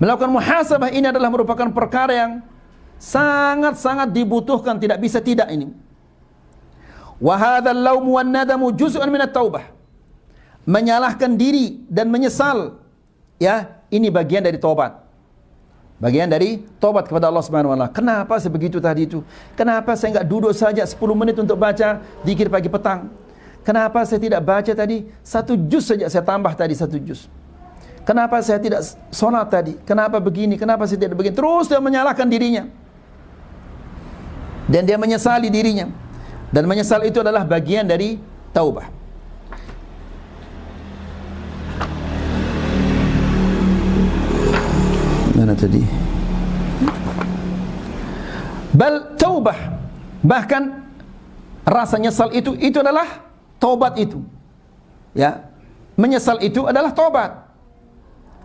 Melakukan muhasabah ini adalah merupakan perkara yang sangat-sangat dibutuhkan, tidak bisa tidak ini. Wa hadzal laum wan nadamu juz'un min at-taubah. Menyalahkan diri dan menyesal, ya, ini bagian dari taubat. Bagian dari taubat kepada Allah Subhanahu wa taala. Kenapa sebegitu tadi itu? Kenapa saya enggak duduk saja 10 menit untuk baca zikir pagi petang? Kenapa saya tidak baca tadi 1 juz saja, saya tambah tadi 1 juz? Kenapa saya tidak sholat tadi? Kenapa begini? Kenapa saya tidak begini? Terus dia menyalahkan dirinya. Dan dia menyesali dirinya. Dan menyesal itu adalah bagian dari taubah. Mana tadi? Bal taubah. Bahkan rasa nyesal itu adalah taubat itu. Ya. Menyesal itu adalah taubat.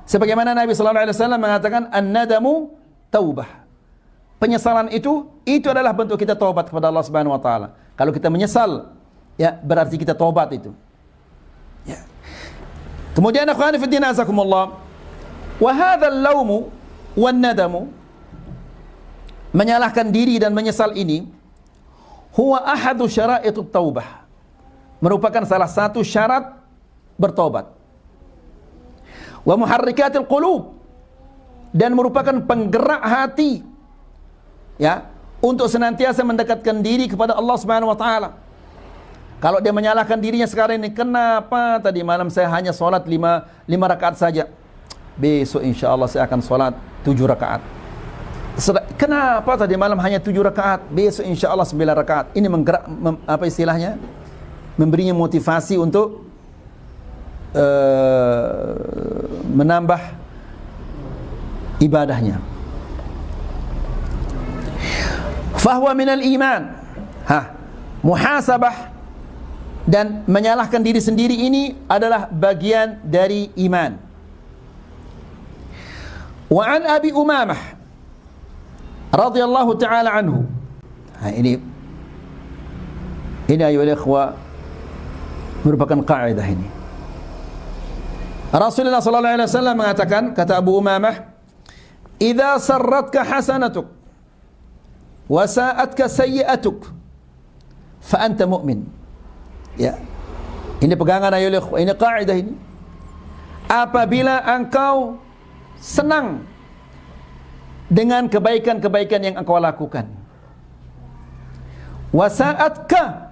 Sebagaimana Nabi sallallahu alaihi wasallam mengatakan an-nadamu taubah. Penyesalan itu adalah bentuk kita taubat kepada Allah Subhanahu wa taala. Kalau kita menyesal, ya berarti kita taubat itu. Ya. Kemudian akhwani fi din azakumullah, wa hadzal laumu wan nadamu, menyalahkan diri dan menyesal ini huwa ahadu syara'itut taubah, merupakan salah satu syarat bertobat. Wa muharrikatil qulub, dan merupakan penggerak hati, ya, untuk senantiasa mendekatkan diri kepada Allah Subhanahu wa taala. Kalau dia menyalahkan dirinya sekarang ini, kenapa tadi malam saya hanya salat 5 rakaat saja? Besok insyaallah saya akan salat 7 rakaat. Kenapa tadi malam hanya 7 rakaat? Besok insyaallah 9 rakaat. Ini menggerak, apa istilahnya? Memberinya motivasi untuk menambah ibadahnya. Fahuwa minal iman. Muhasabah dan menyalahkan diri sendiri ini adalah bagian dari iman. Wa an Abi Umamah radhiyallahu taala anhu. Ini ayuhal ikhwah merupakan kaidah ini. Rasulullah sallallahu alaihi wasallam mengatakan, kata Abu Umamah, "Idza sarratka hasanatuk wa sa'atka sayyi'atuk fa anta mu'min." Ya. Ini pegangan ayuhal ikhwah, ini kaidah ini. Apabila engkau senang dengan kebaikan-kebaikan yang engkau lakukan, wa sa'atka,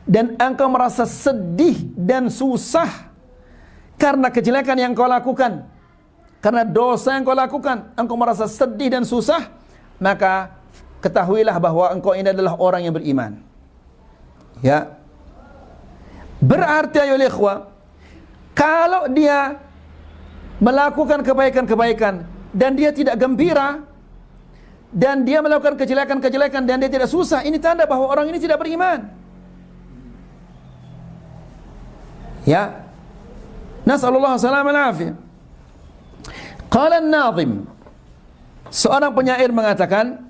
dan engkau merasa sedih dan susah karena kejelekan yang kau lakukan, karena dosa yang kau lakukan, engkau merasa sedih dan susah, maka ketahuilah bahwa engkau ini adalah orang yang beriman. Ya. Berarti ayo ikhwah, kalau dia melakukan kebaikan-kebaikan dan dia tidak gembira, dan dia melakukan kejelekan-kejelekan dan dia tidak susah, ini tanda bahwa orang ini tidak beriman. Ya. Nas'alullah salam al-afiyah. Qala an-nazim, seorang penyair mengatakan,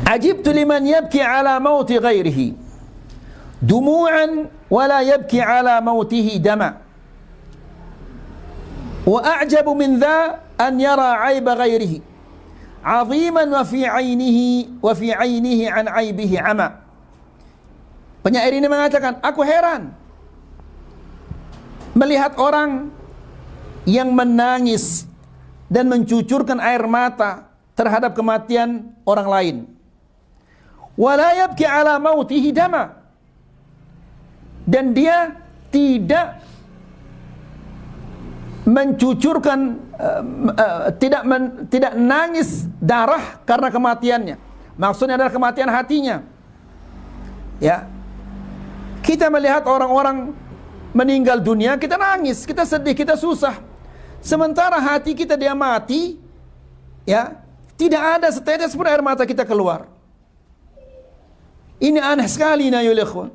ajibtu liman yabki ala mauti ghairihi dumu'an wa la yabki ala mautihi dama, wa a'jabu min dha an yara 'aiba ghairihi 'aziman wa fi 'ainihi an 'aibihi 'ama. Penyair ini mengatakan, aku heran melihat orang yang menangis dan mencucurkan air mata terhadap kematian orang lain. Wala yabki ala mautihi dama. Dan dia tidak mencucurkan tidak nangis darah karena kematiannya. Maksudnya adalah kematian hatinya. Ya. Kita melihat orang-orang meninggal dunia, kita nangis, kita sedih, kita susah. Sementara hati kita dia mati, ya, tidak ada setetes pun air mata kita keluar. Ini aneh sekali ya ikhwan.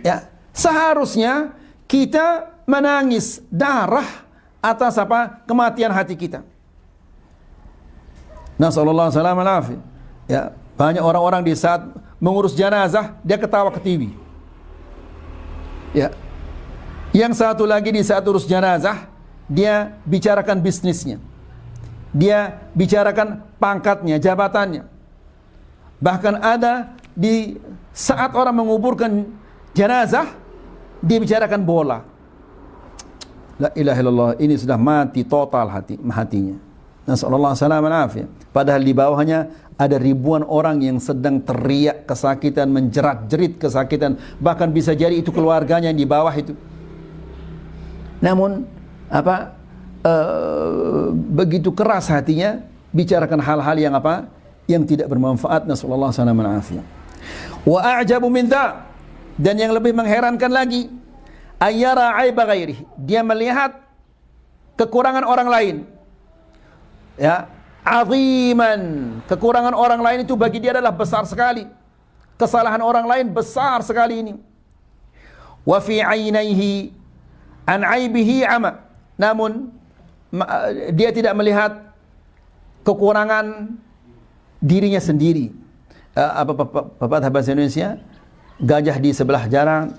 Ya, seharusnya kita menangis darah atas apa? Kematian hati kita. Nasallallahu alaihi wasallam. Ya, banyak orang-orang di saat mengurus jenazah dia ketawa ke TV. Ya. Yang satu lagi di saat urus jenazah dia bicarakan bisnisnya. Dia bicarakan pangkatnya, jabatannya. Bahkan ada di saat orang menguburkan jenazah dia bicarakan bola. La ilaha illallah, ini sudah mati total hatinya. Nasallallahu alaihi wasallam. Padahal di bawahnya ada ribuan orang yang sedang teriak kesakitan, menjerat-jerit kesakitan, bahkan bisa jadi itu keluarganya yang di bawah itu. Namun apa? Begitu keras hatinya bicarakan hal-hal yang apa? Yang tidak bermanfaat. Nasallallahu alaihi wasallam. Wa a'jabu min dha, dan yang lebih mengherankan lagi, ayyara aiba ghairihi, dia melihat kekurangan orang lain. Ya, aziman, kekurangan orang lain itu bagi dia adalah besar sekali. Kesalahan orang lain besar sekali ini. Wa fi 'ainaihi an 'aibihi 'ama, namun dia tidak melihat kekurangan dirinya sendiri. Apa pepatah bahasa Indonesia? Gajah di sebelah jalan,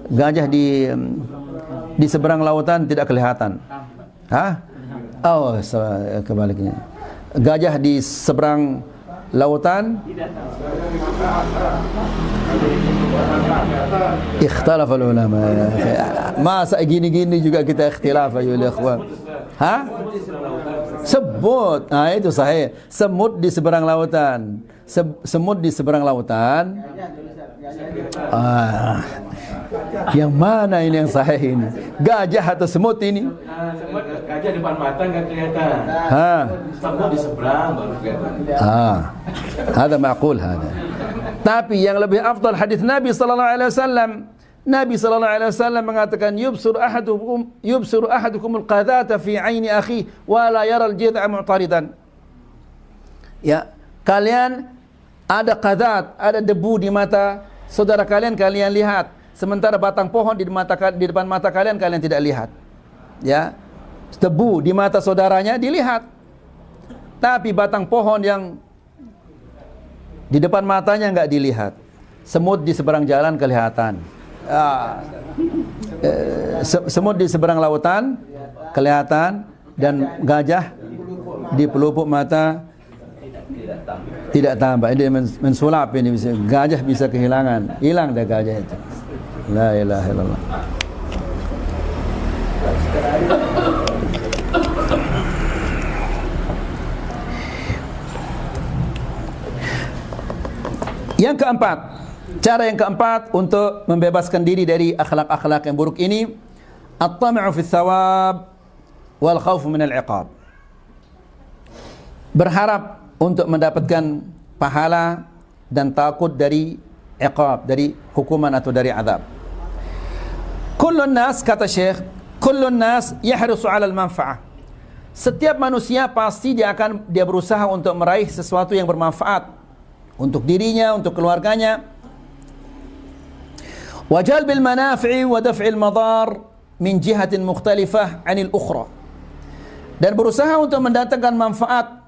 gajah di seberang lautan tidak kelihatan. Hah? Oh, kebaliknya. Gajah di seberang lautan ikhtilaf ulama. Masa gini-gini juga kita ikhtilaf ya ikhwan. Hah? Semut. Nah, itu sahih. Semut di seberang lautan. Semut di seberang lautan. Yang mana ini yang sahih ini? Gajah atau semut ini? Semut, gajah depan mata nggak kelihatan. Semut di seberang baru kelihatan. Hada ma'qul hada. Tapi yang lebih afdal hadis Nabi sallallahu alaihi wasallam. Nabi sallallahu alaihi wasallam mengatakan yubsiru ahadukum al-qadhata fi 'aini akhi wa la yara al-jid'a mu'taridan. Ya, kalian ada qadhat, ada debu di mata saudara kalian lihat. Sementara batang pohon di depan mata kalian tidak lihat. Ya. Debu di mata saudaranya dilihat. Tapi batang pohon yang di depan matanya enggak dilihat. Semut di seberang jalan kelihatan. Semut di seberang lautan kelihatan, dan gajah di pelupuk mata tidak tambah. Ini mensulap ini, gajah bisa kehilangan, hilang dah gajah itu. La ilaha illallah. Yang keempat, cara yang keempat untuk membebaskan diri dari akhlak-akhlak yang buruk ini, at-tama'u fi thawab wal khawfu min al-iqab. Berharap untuk mendapatkan pahala dan takut dari iqab, dari hukuman atau dari azab. Kullun nas, kata Syekh, kullun nas yahrisu 'ala al-manfa'ah. Setiap manusia pasti dia berusaha untuk meraih sesuatu yang bermanfaat untuk dirinya, untuk keluarganya. Wa jalbil manafi'i wa daf'il madar min jihatin mukhtalifah 'anil ukhra. Dan berusaha untuk mendatangkan manfaat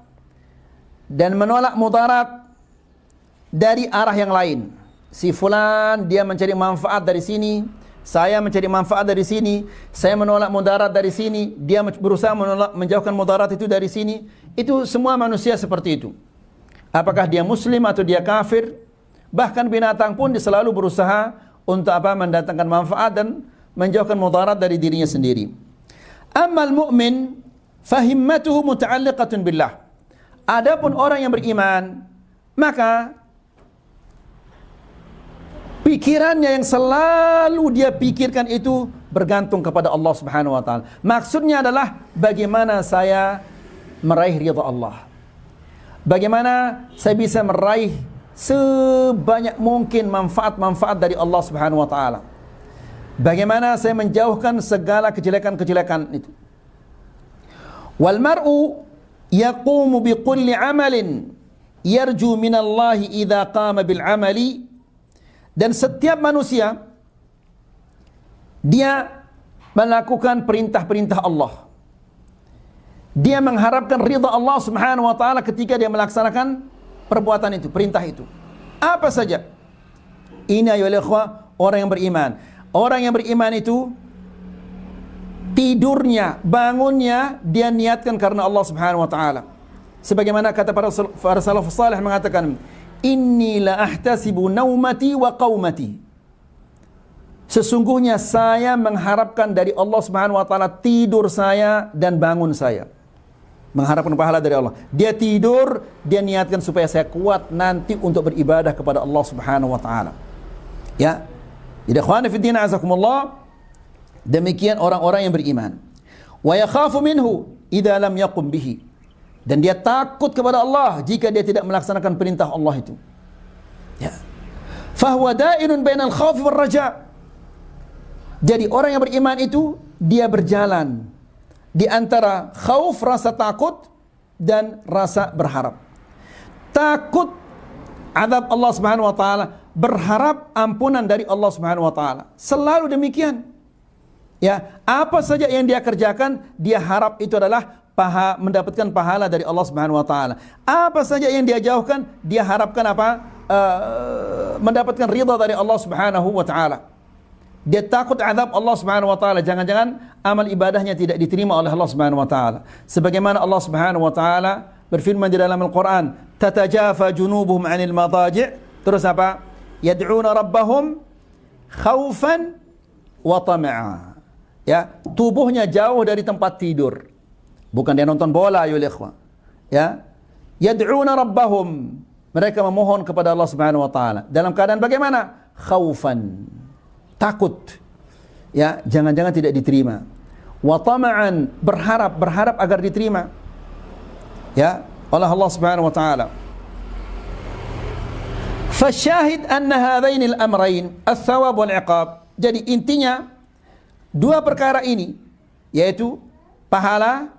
dan menolak mudarat dari arah yang lain. Si fulan dia mencari manfaat dari sini, saya mencari manfaat dari sini, saya menolak mudarat dari sini, dia berusaha menjauhkan mudarat itu dari sini. Itu semua manusia seperti itu. Apakah dia muslim atau dia kafir, Bahkan binatang pun dia selalu berusaha untuk apa? Mendatangkan manfaat dan menjauhkan mudarat dari dirinya sendiri. Ammal mu'min fahimmatuhu muta'alliqatun billah. Adapun orang yang beriman, maka pikirannya yang selalu dia pikirkan itu bergantung kepada Allah Subhanahu wa taala. Maksudnya adalah bagaimana saya meraih ridha Allah. Bagaimana saya bisa meraih sebanyak mungkin manfaat-manfaat dari Allah Subhanahu wa taala. Bagaimana saya menjauhkan segala kejelekan-kejelekan itu. Wal mar'u yaqumu bi kulli 'amalin yarju minallahi idza qama bil 'amali. Dan setiap manusia dia melakukan perintah-perintah Allah. Dia mengharapkan ridha Allah Subhanahu wa taala ketika dia melaksanakan perbuatan itu, perintah itu. Apa saja? Ini ayolah ikhwah, orang yang beriman. Orang yang beriman itu tidurnya, bangunnya dia niatkan karena Allah Subhanahu wa taala. Sebagaimana kata para salafus salih mengatakan, "Inni la ahtasibu naumati wa qaumati." Sesungguhnya saya mengharapkan dari Allah Subhanahu wa taala tidur saya dan bangun saya. Mengharapkan pahala dari Allah. Dia tidur, dia niatkan supaya saya kuat nanti untuk beribadah kepada Allah Subhanahu wa taala. Ya. Jadi ikhwani fi din azakumullah, demikian orang-orang yang beriman. Wa yakhafu minhu idza lam yaqum bihi. Dan dia takut kepada Allah jika dia tidak melaksanakan perintah Allah itu. Ya. Fahuwa da'irun bainal khawfi war raja'. Jadi orang yang beriman itu dia berjalan di antara khauf, rasa takut, dan rasa berharap. Takut azab Allah Subhanahu wa taala, berharap ampunan dari Allah Subhanahu wa taala. Selalu demikian. Ya, apa saja yang dia kerjakan, dia harap itu adalah mendapatkan pahala dari Allah Subhanahu wa taala. Apa saja yang dia jauhkan, dia harapkan apa? Mendapatkan ridha dari Allah Subhanahu wa taala. Dia takut azab Allah Subhanahu wa taala, jangan-jangan amal ibadahnya tidak diterima oleh Allah Subhanahu wa taala. Sebagaimana Allah Subhanahu wa taala berfirman di dalam Al-Qur'an, "Tatajafa junubuhum 'anil madaji'." Terus apa? "Yad'una rabbahum khaufan wa tama'a." Ya, tubuhnya jauh dari tempat tidur. Bukan dia nonton bola, ayo ikhwah. Ya. Yad'una rabbahum. Mereka memohon kepada Allah Subhanahu wa taala. Dalam keadaan bagaimana? Khaufan. Takut. Ya, jangan-jangan tidak diterima. Wa tama'an, berharap agar diterima. Ya, oleh Allah Subhanahu wa taala. Fasyahid anna hadaini al-amrayn, ats-tsawab wal 'iqab. Jadi intinya dua perkara ini, yaitu pahala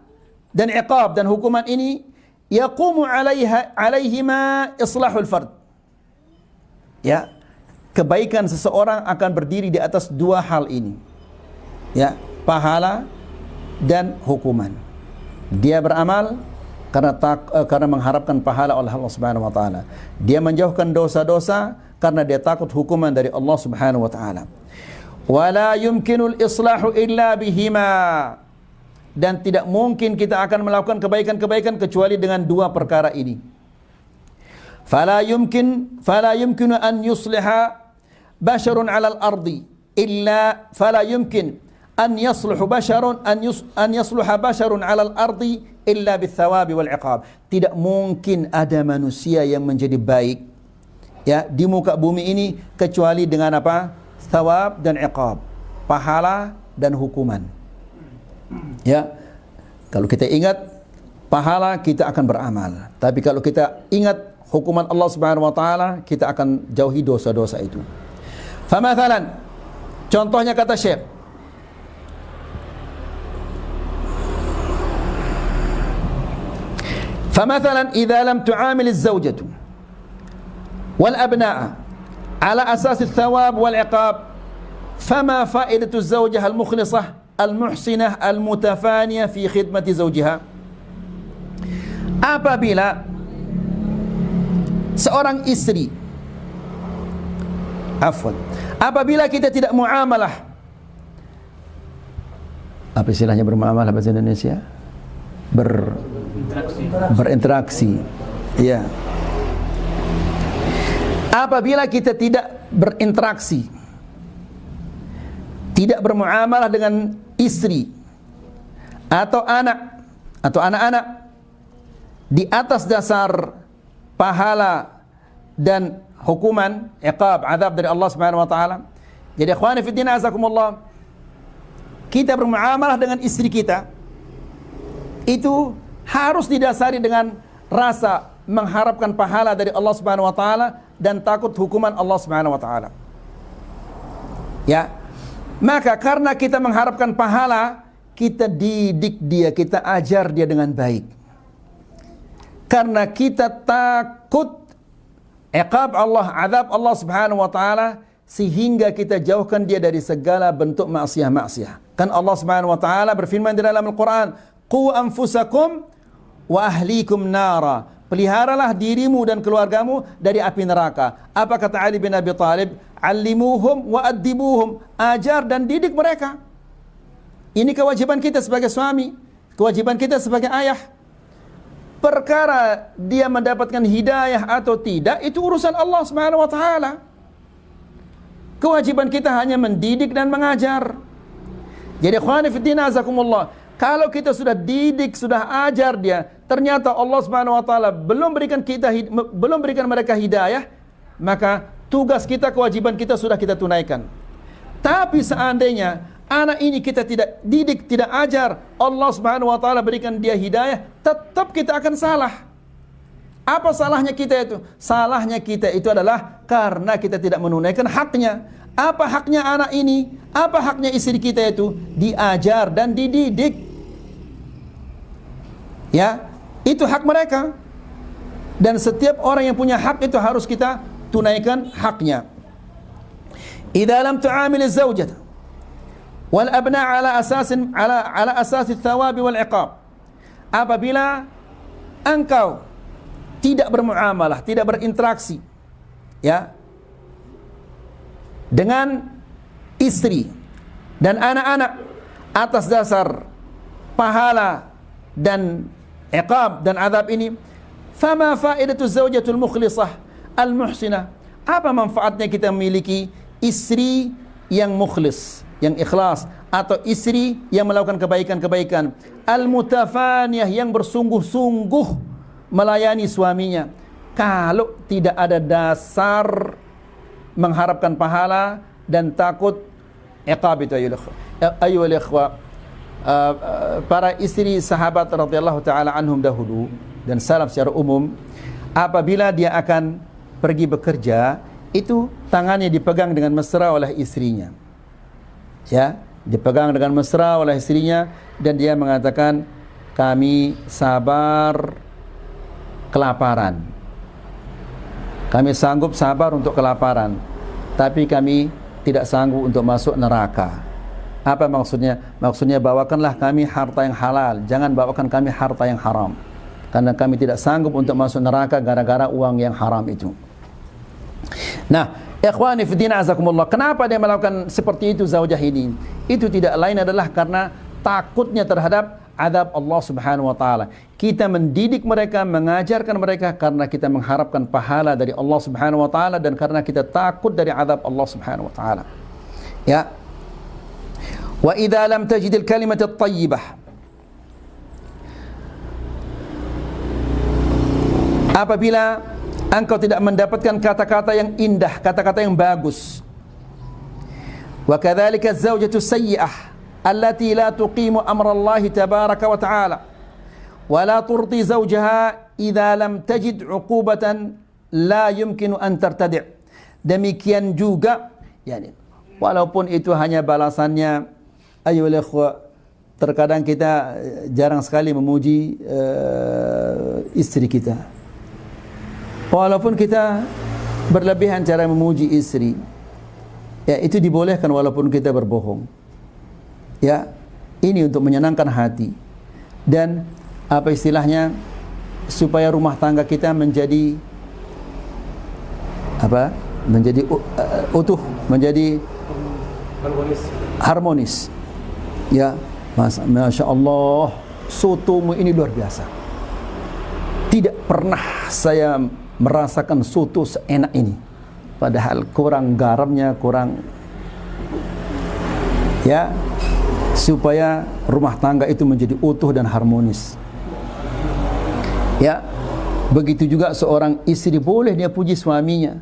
dan iqab dan hukuman ini, yaqumu alaihima islahul fard. Ya, kebaikan seseorang akan berdiri di atas dua hal ini. Ya, pahala dan hukuman. Dia beramal karena mengharapkan pahala oleh Allah Subhanahu wa taala. Dia menjauhkan dosa-dosa karena dia takut hukuman dari Allah Subhanahu wa taala. Wala yumkinul islahu illa bihima. Dan tidak mungkin kita akan melakukan kebaikan-kebaikan kecuali dengan dua perkara ini. Fala yumkinu an yusliha basharun 'alal ardi illa fala yumkin an yasluhu basharun an yasluha basharun 'alal ardi illa bithawabi wal 'iqab. Tidak mungkin ada manusia yang menjadi baik ya di muka bumi ini kecuali dengan apa? Thawab dan iqab, pahala dan hukuman. Ya, kalau kita ingat pahala, kita akan beramal. Tapi kalau kita ingat hukuman Allah Subhanahu wa taala, kita akan jauhi dosa-dosa itu. Famathalan, contohnya kata Syekh, famathalan idza lam tu'amil az-zawjatu wal abna'a ala asas ath-thawab wal 'iqab, fama fa'idatu az-zawjah al-mukhlisah al-muhsinah al-mutafaniyah fi khidmati zawjiha. Apabila seorang istri, apabila kita tidak muamalah, apa istilahnya bermuamalah bahasa Indonesia? Berinteraksi. Ya. Apabila kita tidak berinteraksi, tidak bermuamalah dengan istri atau anak atau anak-anak di atas dasar pahala dan hukuman, iqab, azab dari Allah Subhanahu wa taala. Jadi ikhwani fi din azakumullah, kita bermuamalah dengan istri kita itu harus didasari dengan rasa mengharapkan pahala dari Allah Subhanahu wa taala dan takut hukuman Allah Subhanahu wa taala. Ya. Maka karena kita mengharapkan pahala, kita didik dia, kita ajar dia dengan baik. Karena kita takut iqab Allah, azab Allah Subhanahu wa taala, sehingga kita jauhkan dia dari segala bentuk maksiat-maksiat. Kan Allah Subhanahu wa taala berfirman di dalam Al-Qur'an, "Qu anfusakum wa ahlikum nara." Peliharalah dirimu dan keluargamu dari api neraka. Apa kata Ali bin Abi Thalib? "Allimuhum wa addibuhum." Ajar dan didik mereka. Ini kewajiban kita sebagai suami, kewajiban kita sebagai ayah. Perkara dia mendapatkan hidayah atau tidak, itu urusan Allah Subhanahu wa taala. Kewajiban kita hanya mendidik dan mengajar. Jadi ikhwani fi din azakumullah, kalau kita sudah didik, sudah ajar dia, ternyata Allah Subhanahu wa taala belum berikan mereka hidayah, maka tugas kita, kewajiban kita sudah kita tunaikan. Tapi seandainya anak ini kita tidak didik, tidak ajar, Allah Subhanahu wa taala berikan dia hidayah, tetap kita akan salah. Apa salahnya kita itu? Salahnya kita itu adalah karena kita tidak menunaikan haknya. Apa haknya anak ini? Apa haknya istri kita itu? Diajar dan dididik. Ya, itu hak mereka. Dan setiap orang yang punya hak itu harus kita tunaikan haknya. Idza lam tu'amil az-zawjah wal abna ala asas ats-thawab wal iqab. Apabila engkau tidak bermuamalah, tidak berinteraksi, ya, dengan istri dan anak-anak atas dasar pahala dan iqab dan azab ini, fama faidatu zawjatul mukhlisah al-muhsinah. Apa manfaatnya kita memiliki istri yang mukhlis, yang ikhlas, atau istri yang melakukan kebaikan-kebaikan, al-mutafaniyah, yang bersungguh-sungguh melayani suaminya, kalau tidak ada dasar mengharapkan pahala dan takut iqab itu. Ayyuhal ikhwa, para istri sahabat radhiyallahu taala anhum dahulu dan salaf secara umum, apabila dia akan pergi bekerja, itu tangannya dipegang dengan mesra oleh istrinya. Ya, dipegang dengan mesra oleh istrinya, dan dia mengatakan, "Kami sabar kelaparan. Kami sanggup sabar untuk kelaparan, tapi kami tidak sanggup untuk masuk neraka." Apa maksudnya? Maksudnya, bawakanlah kami harta yang halal, jangan bawakan kami harta yang haram, karena kami tidak sanggup untuk masuk neraka gara-gara uang yang haram itu. Nah, ikhwani fi din azakumullah, kenapa dia melakukan seperti itu zaujah ini? Itu tidak lain adalah karena takutnya terhadap azab Allah Subhanahu wa taala. Kita mendidik mereka, mengajarkan mereka karena kita mengharapkan pahala dari Allah Subhanahu wa taala dan karena kita takut dari azab Allah Subhanahu wa taala. Ya. Wa idza lam tajid al-kalimata at-tayyibah, apabila engkau tidak mendapatkan kata-kata yang indah, kata-kata yang bagus, wa kadzalika az-zawjatu sayyi'ah allati la tuqimu amra Allah tabaraka wa ta'ala wa la turdi zawjaha idza lam tajid 'uqubatan la yumkinu an tartadi'. Demikian juga, yani walaupun itu hanya balasannya, ayolah ikhwah, terkadang kita jarang sekali memuji istri kita. Walaupun kita berlebihan cara memuji istri, ya itu dibolehkan walaupun kita berbohong. Ya, ini untuk menyenangkan hati dan apa istilahnya, supaya rumah tangga kita menjadi apa? Menjadi utuh, menjadi harmonis. Ya, Masya Allah, sotomu ini luar biasa. Tidak pernah saya merasakan soto seenak ini. padahal kurang garamnya, kurang, ya, supaya rumah tangga itu menjadi utuh dan harmonis. Ya, begitu juga seorang istri boleh dia puji suaminya,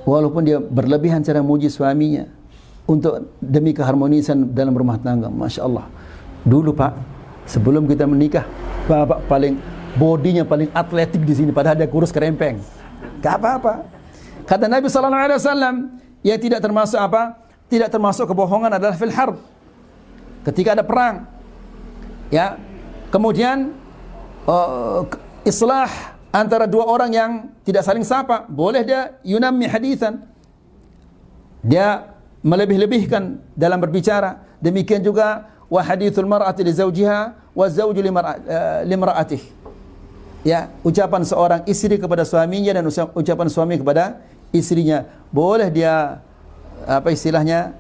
walaupun dia berlebihan cara muji suaminya, untuk demi keharmonisan dalam rumah tangga. Masya Allah. Dulu Pak, sebelum kita menikah, Bapak paling bodinya paling atletik di sini, padahal dia kurus kerempeng. Gak apa-apa. Kata Nabi SAW, yang tidak termasuk apa? Tidak termasuk kebohongan adalah fil harb, ketika ada perang. Ya, kemudian islah antara dua orang yang tidak saling sapa, boleh dia yunammi hadithan, dia melebih-lebihkan dalam berbicara. Demikian juga wa hadithul mar'ati li zawjiha wa zawju limra'atih. Ya, ucapan seorang istri kepada suaminya dan ucapan suami kepada istrinya, boleh dia apa istilahnya,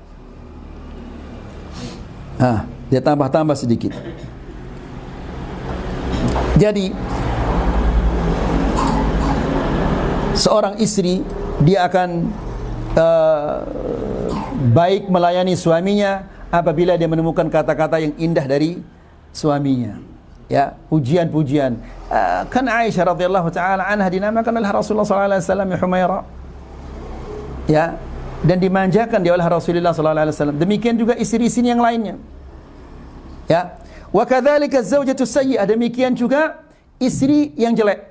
dia tambah-tambah sedikit. Jadi seorang istri dia akan baik melayani suaminya apabila dia menemukan kata-kata yang indah dari suaminya. Ya, pujian-pujian. Kan Aisyah radhiyallahu taala anha dinamakan oleh Rasulullah sallallahu alaihi wasallam Humaira. Ya, dan dimanjakan dia oleh Rasulullah sallallahu alaihi wasallam. Demikian juga istri-istri yang lainnya. Ya. Wa kadzalika az-zawjatu sayyi'ah, demikian juga istri yang jelek.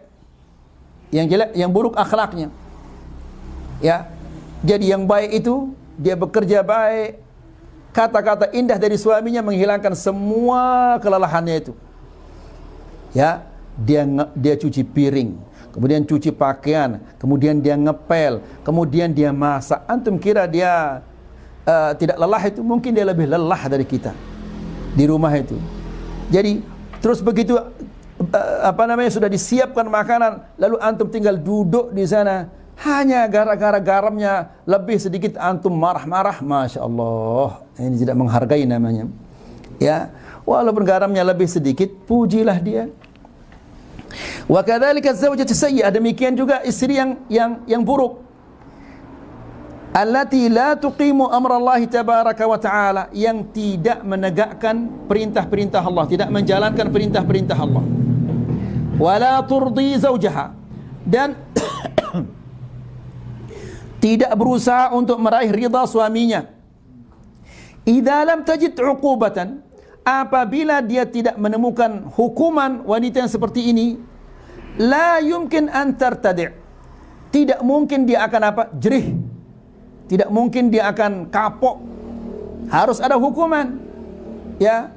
Yang jelek, yang buruk akhlaknya. Ya. Jadi yang baik itu dia bekerja baik, kata-kata indah dari suaminya menghilangkan semua kelelahannya itu. Ya, dia cuci piring, kemudian cuci pakaian, kemudian dia ngepel, kemudian dia masak. Antum kira dia tidak lelah? Itu mungkin dia lebih lelah dari kita di rumah itu. Jadi terus begitu sudah disiapkan makanan, lalu antum tinggal duduk di sana, hanya gara-gara garamnya lebih sedikit antum marah-marah. Masya Allah, ini tidak menghargai namanya. Ya, walaupun garamnya lebih sedikit, pujilah dia. Wa kadzalika az-zawjatu sayyi'ah, demikian juga istri yang buruk. Allati la tuqimu amra Allah tabaraka wa ta'ala, yang tidak menegakkan perintah-perintah Allah, tidak menjalankan perintah-perintah Allah. Wala turdi zawjaha, dan tidak berusaha untuk meraih ridha suaminya. Idza lam tajid 'uqubatan, apabila dia tidak menemukan hukuman wanita yang seperti ini, la yumkin an tartadi', tidak mungkin dia akan apa? Jerih. Tidak mungkin dia akan kapok. Harus ada hukuman. Ya.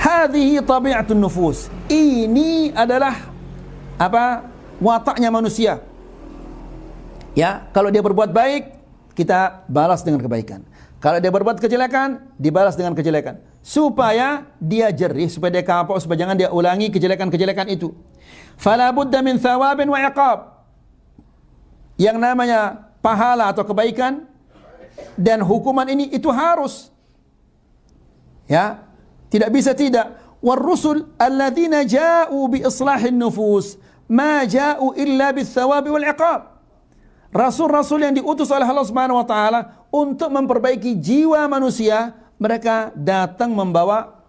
Hadhihi tabi'atun nufus. Ini adalah apa? Wataknya manusia. Ya, kalau dia berbuat baik, kita balas dengan kebaikan. Kalau dia berbuat kejelekan, dibalas dengan kejelekan. Supaya dia jerih, supaya dia kapok, supaya jangan dia ulangi kejelekan-kejelekan itu. Fala budda min thawabin wa iqab. Yang namanya pahala atau kebaikan dan hukuman ini itu harus. Ya, tidak bisa tidak. War rusul alladzina ja'u bi islahin nufus ma ja'u illa bis thawabi wal iqab. Rasul-rasul yang diutus oleh Allah Subhanahu wa taala untuk memperbaiki jiwa manusia, mereka datang membawa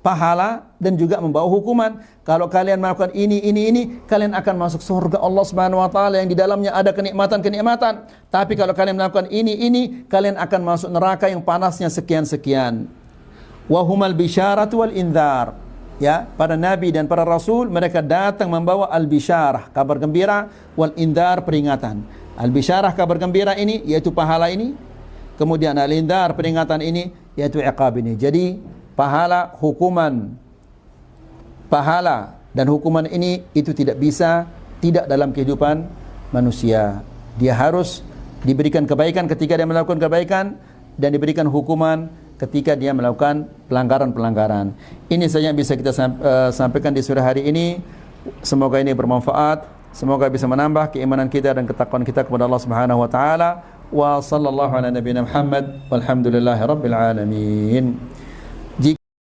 pahala dan juga membawa hukuman. Kalau kalian melakukan ini, kalian akan masuk surga Allah Subhanahu wa taala yang di dalamnya ada kenikmatan-kenikmatan. Tapi kalau kalian melakukan ini, kalian akan masuk neraka yang panasnya sekian-sekian. Wa humal bisyaratu wal indhar. Ya, para nabi dan para rasul mereka datang membawa al-bisyarah, kabar gembira, wal indhar, peringatan. Al-bisyarah, kabar gembira ini yaitu pahala ini. Kemudian al-indhar, peringatan ini yaitu iqab ini. Jadi pahala, hukuman, pahala dan hukuman ini itu tidak bisa tidak dalam kehidupan manusia. Dia harus diberikan kebaikan ketika dia melakukan kebaikan dan diberikan hukuman ketika dia melakukan pelanggaran-pelanggaran. Ini saja yang bisa kita sampaikan di sore hari ini. Semoga ini bermanfaat. Semoga bisa menambah keimanan kita dan ketakwaan kita kepada Allah Subhanahu wa taala. Wa sallallahu ala nabiyina Muhammad walhamdulillahi rabbil alamin.